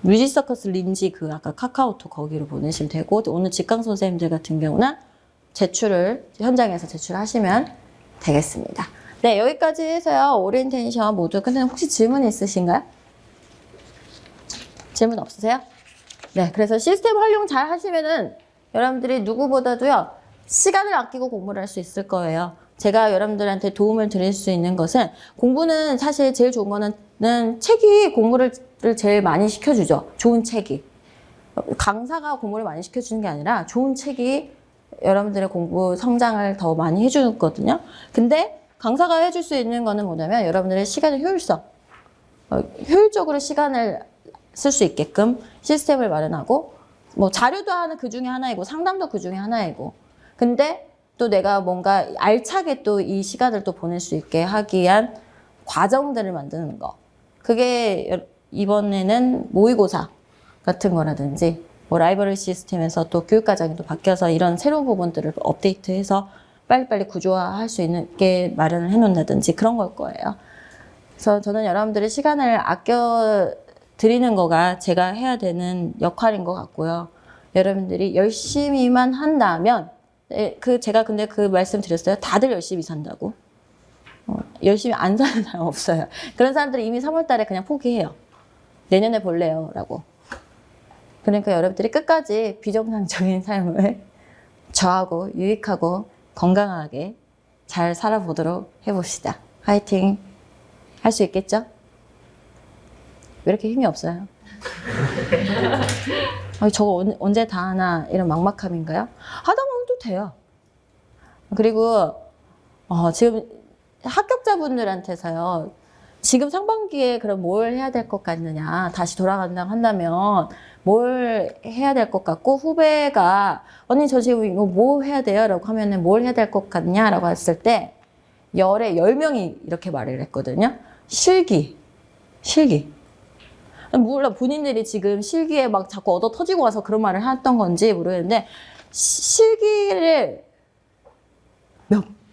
뮤직서커스 린지 아까 카카오톡 거기로 보내시면 되고, 오늘 직강 선생님들 같은 경우는 현장에서 제출하시면 되겠습니다. 네, 여기까지 해서요. 오리엔테이션 모두 끝내는, 혹시 질문 있으신가요? 질문 없으세요? 네, 그래서 시스템 활용 잘 하시면은 여러분들이 누구보다도요, 시간을 아끼고 공부를 할 수 있을 거예요. 제가 여러분들한테 도움을 드릴 수 있는 것은, 공부는 사실 제일 좋은 거는 책이 공부를 제일 많이 시켜주죠. 좋은 책이. 강사가 공부를 많이 시켜주는 게 아니라 좋은 책이 여러분들의 공부 성장을 더 많이 해주거든요. 근데 강사가 해줄 수 있는 거는 뭐냐면 여러분들의 시간의 효율성. 효율적으로 시간을 쓸 수 있게끔 시스템을 마련하고, 자료도 그 중에 하나이고 상담도 그 중에 하나이고, 근데 또 내가 뭔가 알차게 또 이 시간을 또 보낼 수 있게 하기 위한 과정들을 만드는 거. 그게 이번에는 모의고사 같은 거라든지 라이브러리 시스템에서 또 교육과정이 또 바뀌어서 이런 새로운 부분들을 업데이트해서 빨리빨리 구조화할 수 있게 마련을 해놓는다든지 그런 걸 거예요. 그래서 저는 여러분들의 시간을 아껴 드리는 거가 제가 해야 되는 역할인 것 같고요. 여러분들이 열심히만 한다면, 제가 근데 그 말씀 드렸어요. 다들 열심히 산다고. 열심히 안 사는 사람 없어요. 그런 사람들이 이미 3월 달에 그냥 포기해요. 내년에 볼래요. 라고. 그러니까 여러분들이 끝까지 비정상적인 삶을 저하고 유익하고 건강하게 잘 살아보도록 해봅시다. 화이팅! 할 수 있겠죠? 왜 이렇게 힘이 없어요? 저거 언제 다 하나 이런 막막함인가요? 하다 보면 또 돼요. 그리고 지금 합격자분들한테서요, 지금 상반기에 그럼 뭘 해야 될 것 같느냐, 다시 돌아간다고 한다면 뭘 해야 될 것 같고, 후배가 언니 저 지금 이거 뭐 해야 돼요? 라고 하면은 뭘 해야 될 것 같냐? 라고 했을 때 10명이 이렇게 말을 했거든요. 실기. 몰라, 본인들이 지금 실기에 막 자꾸 얻어 터지고 와서 그런 말을 했던 건지 모르겠는데, 실기를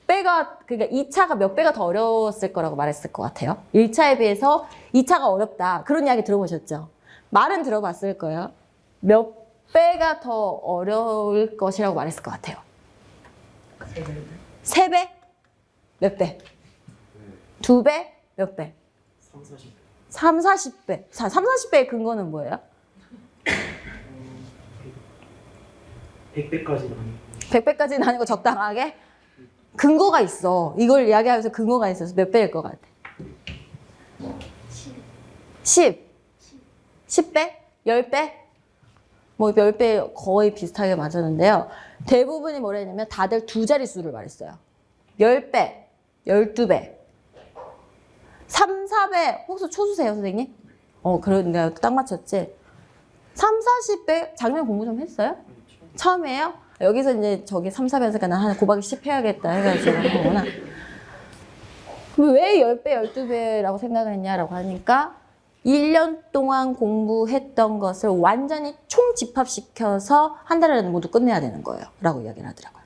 배가, 그러니까 2차가 몇 배가 더 어려웠을 거라고 말했을 것 같아요. 1차에 비해서 2차가 어렵다. 그런 이야기 들어보셨죠? 말은 들어봤을 거예요. 몇 배가 더 어려울 것이라고 말했을 것 같아요. 3배? 몇 배? 2배? 몇 배? 3, 40배. 3, 40배의 근거는 뭐예요? 100배까지는 아니고 100배까지는 아니고 적당하게? 근거가 있어. 이걸 이야기하면서 근거가 있어서 몇 배일 것 같아? 10. 10배? 10배? 뭐 10배 거의 비슷하게 맞았는데요. 대부분이 뭐라 했냐면 다들 두 자릿수를 말했어요. 10배, 12배, 3, 4배. 혹시 초수세요, 선생님? 그러니까 딱 맞췄지? 3, 40배 작년 공부 좀 했어요? 처음이에요? 여기서 이제 저기 3, 4배니까 나 한 곱하기 10 해야겠다 해가지고 한 거구나. 왜 10배, 12배라고 생각을 했냐라고 하니까 1년 동안 공부했던 것을 완전히 총 집합시켜서 한 달 안에 모두 끝내야 되는 거예요. 라고 이야기를 하더라고요.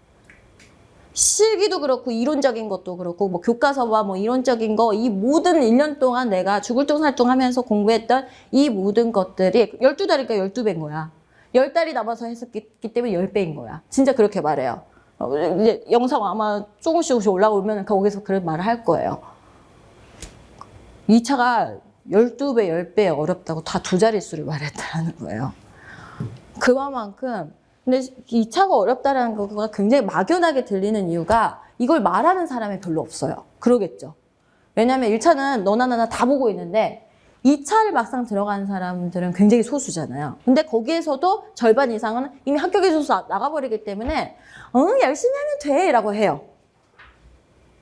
실기도 그렇고 이론적인 것도 그렇고 뭐 교과서와 뭐 이론적인 거 이 모든 1년 동안 내가 죽을 둥 살 둥 하면서 공부했던 이 모든 것들이 12달이니까 12배인 거야. 10달이 남아서 했었기 때문에 10배인 거야. 진짜 그렇게 말해요. 이제 영상 아마 조금씩 올라오면 거기서 그런 말을 할 거예요. 2차가 12배, 10배 어렵다고 다 두 자릿수를 말했다는 거예요. 그만큼 근데 2차가 어렵다는 거가 굉장히 막연하게 들리는 이유가 이걸 말하는 사람이 별로 없어요. 그러겠죠. 왜냐하면 1차는 너나 나나 다 보고 있는데 2차를 막상 들어가는 사람들은 굉장히 소수잖아요. 근데 거기에서도 절반 이상은 이미 합격해줘서 나가버리기 때문에 열심히 하면 돼 라고 해요.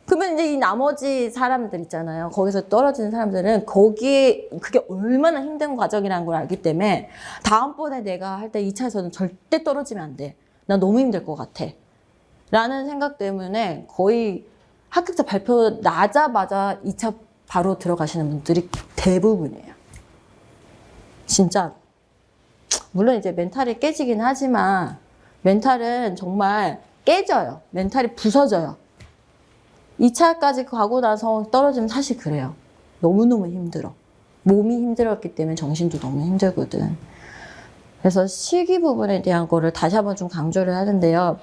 그러면 이제 이 나머지 사람들 있잖아요. 거기서 떨어지는 사람들은 거기에 그게 얼마나 힘든 과정이라는 걸 알기 때문에 다음번에 내가 할 때 2차에서는 절대 떨어지면 안 돼. 나 너무 힘들 것 같아. 라는 생각 때문에 거의 합격자 발표 나자마자 2차 바로 들어가시는 분들이 대부분이에요. 진짜 물론 이제 멘탈이 깨지긴 하지만 멘탈은 정말 깨져요. 멘탈이 부서져요. 2차까지 가고 나서 떨어지면 사실 그래요. 너무너무 힘들어. 몸이 힘들었기 때문에 정신도 너무 힘들거든. 그래서 실기 부분에 대한 거를 다시 한번 좀 강조를 하는데요.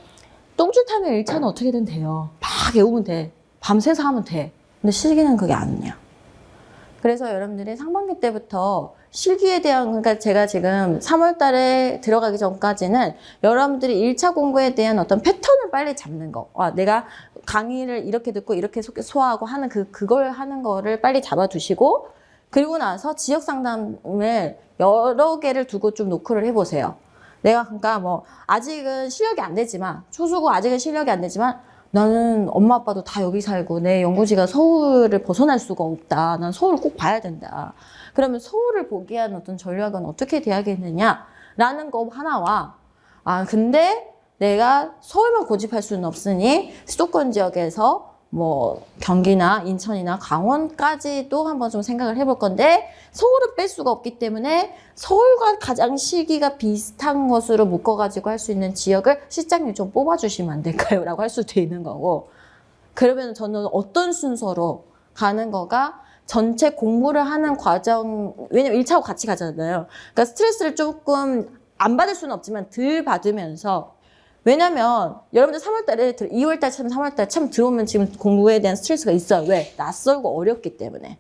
똥줄 타면 1차는 어떻게든 돼요. 막 외우면 돼. 밤새서 하면 돼. 근데 실기는 그게 아니야. 그래서 여러분들이 상반기 때부터 실기에 대한, 그러니까 제가 지금 3월 달에 들어가기 전까지는 여러분들이 1차 공부에 대한 어떤 패턴을 빨리 잡는 거. 내가 강의를 이렇게 듣고 이렇게 소화하고 하는 그걸 하는 거를 빨리 잡아두시고, 그리고 나서 지역 상담을 여러 개를 두고 좀 노크를 해보세요. 내가 그러니까 뭐 아직은 실력이 안 되지만, 초수고 아직은 실력이 안 되지만 나는 엄마 아빠도 다 여기 살고 내 연구지가 서울을 벗어날 수가 없다. 난 서울을 꼭 봐야 된다. 그러면 서울을 보기 위한 어떤 전략은 어떻게 돼야겠느냐라는 거 하나와 근데 내가 서울만 고집할 수는 없으니 수도권 지역에서 뭐 경기나 인천이나 강원까지도 한번 좀 생각을 해볼 건데 서울은 뺄 수가 없기 때문에 서울과 가장 시기가 비슷한 것으로 묶어가지고 할 수 있는 지역을 실장님 좀 뽑아주시면 안 될까요? 라고 할 수도 있는 거고, 그러면 저는 어떤 순서로 가는 거가 전체 공부를 하는 과정, 왜냐면 1차하고 같이 가잖아요. 그러니까 스트레스를 조금 안 받을 수는 없지만 덜 받으면서, 왜냐면 여러분들 3월달에 2월달 참 3월달 참 들어오면 지금 공부에 대한 스트레스가 있어요. 왜? 낯설고 어렵기 때문에.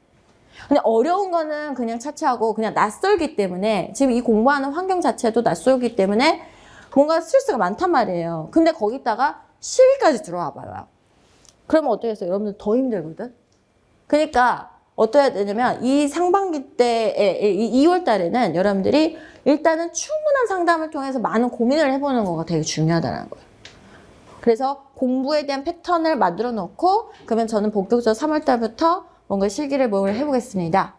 근데 어려운 거는 그냥 차치하고 그냥 낯설기 때문에 지금 이 공부하는 환경 자체도 낯설기 때문에 뭔가 스트레스가 많단 말이에요. 근데 거기다가 실기까지 들어와 봐요. 그러면 어떻게 해서 여러분들 더 힘들거든? 그러니까 어떠해야 되냐면 이 상반기 때에 이 2월 달에는 여러분들이 일단은 충분한 상담을 통해서 많은 고민을 해보는 거가 되게 중요하다는 거예요. 그래서 공부에 대한 패턴을 만들어 놓고 그러면 저는 본격적으로 3월 달부터 뭔가 실기를 뭘 해보겠습니다.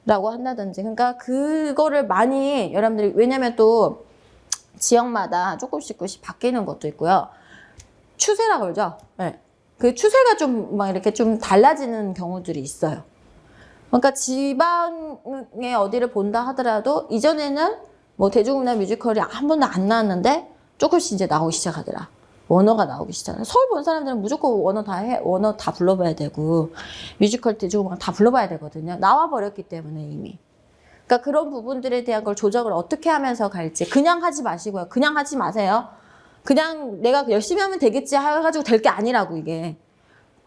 라고 한다든지. 그러니까 그거를 많이 여러분들이, 왜냐면 또 지역마다 조금씩 바뀌는 것도 있고요. 추세라고 그러죠. 네. 그 추세가 좀 막 이렇게 좀 달라지는 경우들이 있어요. 그러니까 지방에 어디를 본다 하더라도 이전에는 뭐 대중문화 뮤지컬이 한 번도 안 나왔는데 조금씩 이제 나오기 시작하더라. 원어가 나오기 시작해요. 서울 본 사람들은 무조건 원어 다 불러봐야 되고, 뮤지컬 대중음악 다 불러봐야 되거든요. 나와버렸기 때문에 이미. 그러니까 그런 부분들에 대한 걸 조정을 어떻게 하면서 갈지 그냥 하지 마시고요. 그냥 하지 마세요. 그냥 내가 열심히 하면 되겠지 해가지고 될 게 아니라고 이게.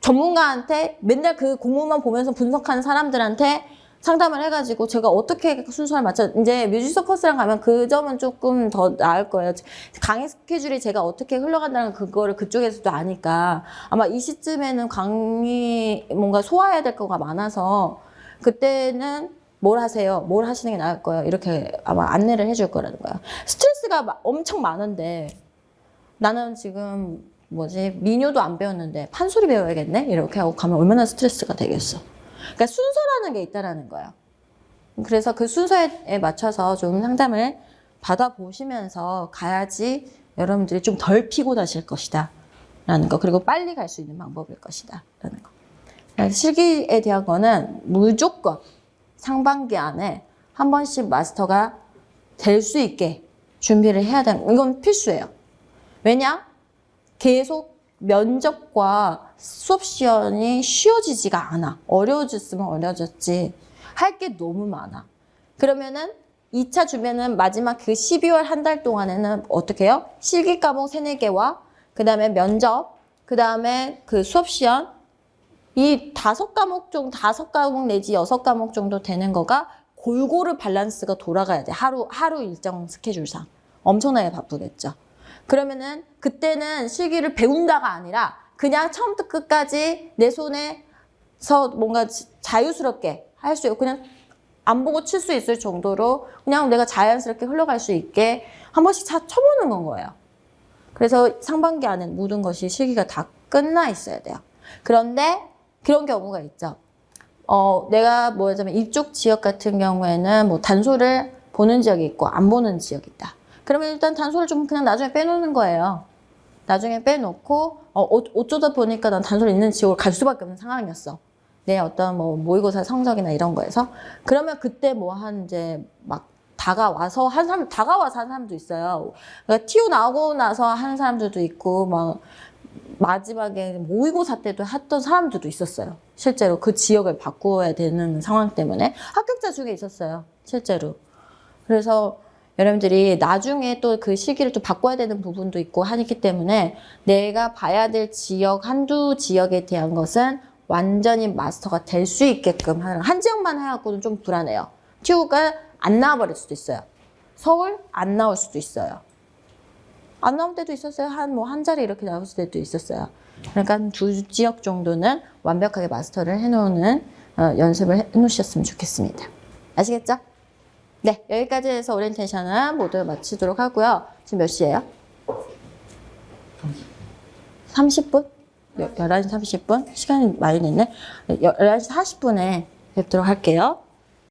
전문가한테 맨날 그 공부만 보면서 분석하는 사람들한테 상담을 해가지고 제가 어떻게 순서를 맞춰 이제 뮤직서커스랑 가면 그 점은 조금 더 나을 거예요. 강의 스케줄이 제가 어떻게 흘러간다는 그거를 그쪽에서도 아니까 아마 이 시점에는 강의 뭔가 소화해야 될 거가 많아서 그때는 뭘 하세요? 뭘 하시는 게 나을 거예요? 이렇게 아마 안내를 해줄 거라는 거예요. 스트레스가 엄청 많은데 나는 지금 민요도 안 배웠는데 판소리 배워야겠네? 이렇게 하고 가면 얼마나 스트레스가 되겠어. 그러니까 순서라는 게 있다라는 거예요. 그래서 그 순서에 맞춰서 좀 상담을 받아보시면서 가야지 여러분들이 좀 덜 피곤하실 것이다. 라는 거. 그리고 빨리 갈 수 있는 방법일 것이다. 라는 거. 실기에 대한 거는 무조건 상반기 안에 한 번씩 마스터가 될 수 있게 준비를 해야 되는, 이건 필수예요. 왜냐? 계속 면접과 수업 시간이 쉬워지지가 않아. 어려워졌으면 어려워졌지. 할 게 너무 많아. 그러면은 2차 준비는 마지막 그 12월 한 달 동안에는 어떻게 해요? 실기 과목 3, 4개와 그 다음에 면접, 그 다음에 그 수업 시간 이 5과목 내지 6과목 정도 되는 거가 골고루 밸런스가 돌아가야 돼. 하루 일정 스케줄상. 엄청나게 바쁘겠죠. 그러면은 그때는 실기를 배운다가 아니라 그냥 처음부터 끝까지 내 손에서 뭔가 자유스럽게 할 수 있고 그냥 안 보고 칠 수 있을 정도로 그냥 내가 자연스럽게 흘러갈 수 있게 한 번씩 쳐보는 건 거예요. 그래서 상반기 안에 모든 것이 실기가 다 끝나 있어야 돼요. 그런데 그런 경우가 있죠. 내가 뭐냐면 이쪽 지역 같은 경우에는 뭐 단소를 보는 지역이 있고 안 보는 지역이 있다. 그러면 일단 단소를 좀 그냥 나중에 빼놓는 거예요. 나중에 빼놓고 어쩌다 보니까 난 단소를 있는 지역으로 갈 수밖에 없는 상황이었어. 내 어떤 뭐 모의고사 성적이나 이런 거에서. 그러면 그때 이제 막 다가와서 한 사람도 있어요. 그러니까 TO 나오고 나서 하는 사람들도 있고 막 마지막에 모의고사 때도 했던 사람들도 있었어요. 실제로 그 지역을 바꾸어야 되는 상황 때문에 합격자 중에 있었어요. 실제로. 그래서 여러분들이 나중에 또 그 시기를 또 바꿔야 되는 부분도 있고 하기 때문에 내가 봐야 될 지역, 한두 지역에 대한 것은 완전히 마스터가 될 수 있게끔 하는 한 지역만 해갖고는 좀 불안해요. TO가 안 나와버릴 수도 있어요. 서울 안 나올 수도 있어요. 안 나올 때도 있었어요. 한 자리 이렇게 나올 때도 있었어요. 그러니까 두 지역 정도는 완벽하게 마스터를 해놓는 연습을 해놓으셨으면 좋겠습니다. 아시겠죠? 네, 여기까지 해서 오리엔테이션은 모두 마치도록 하고요. 지금 몇 시예요? 30분? 11시 30분? 시간이 많이 됐네. 11시 40분에 뵙도록 할게요.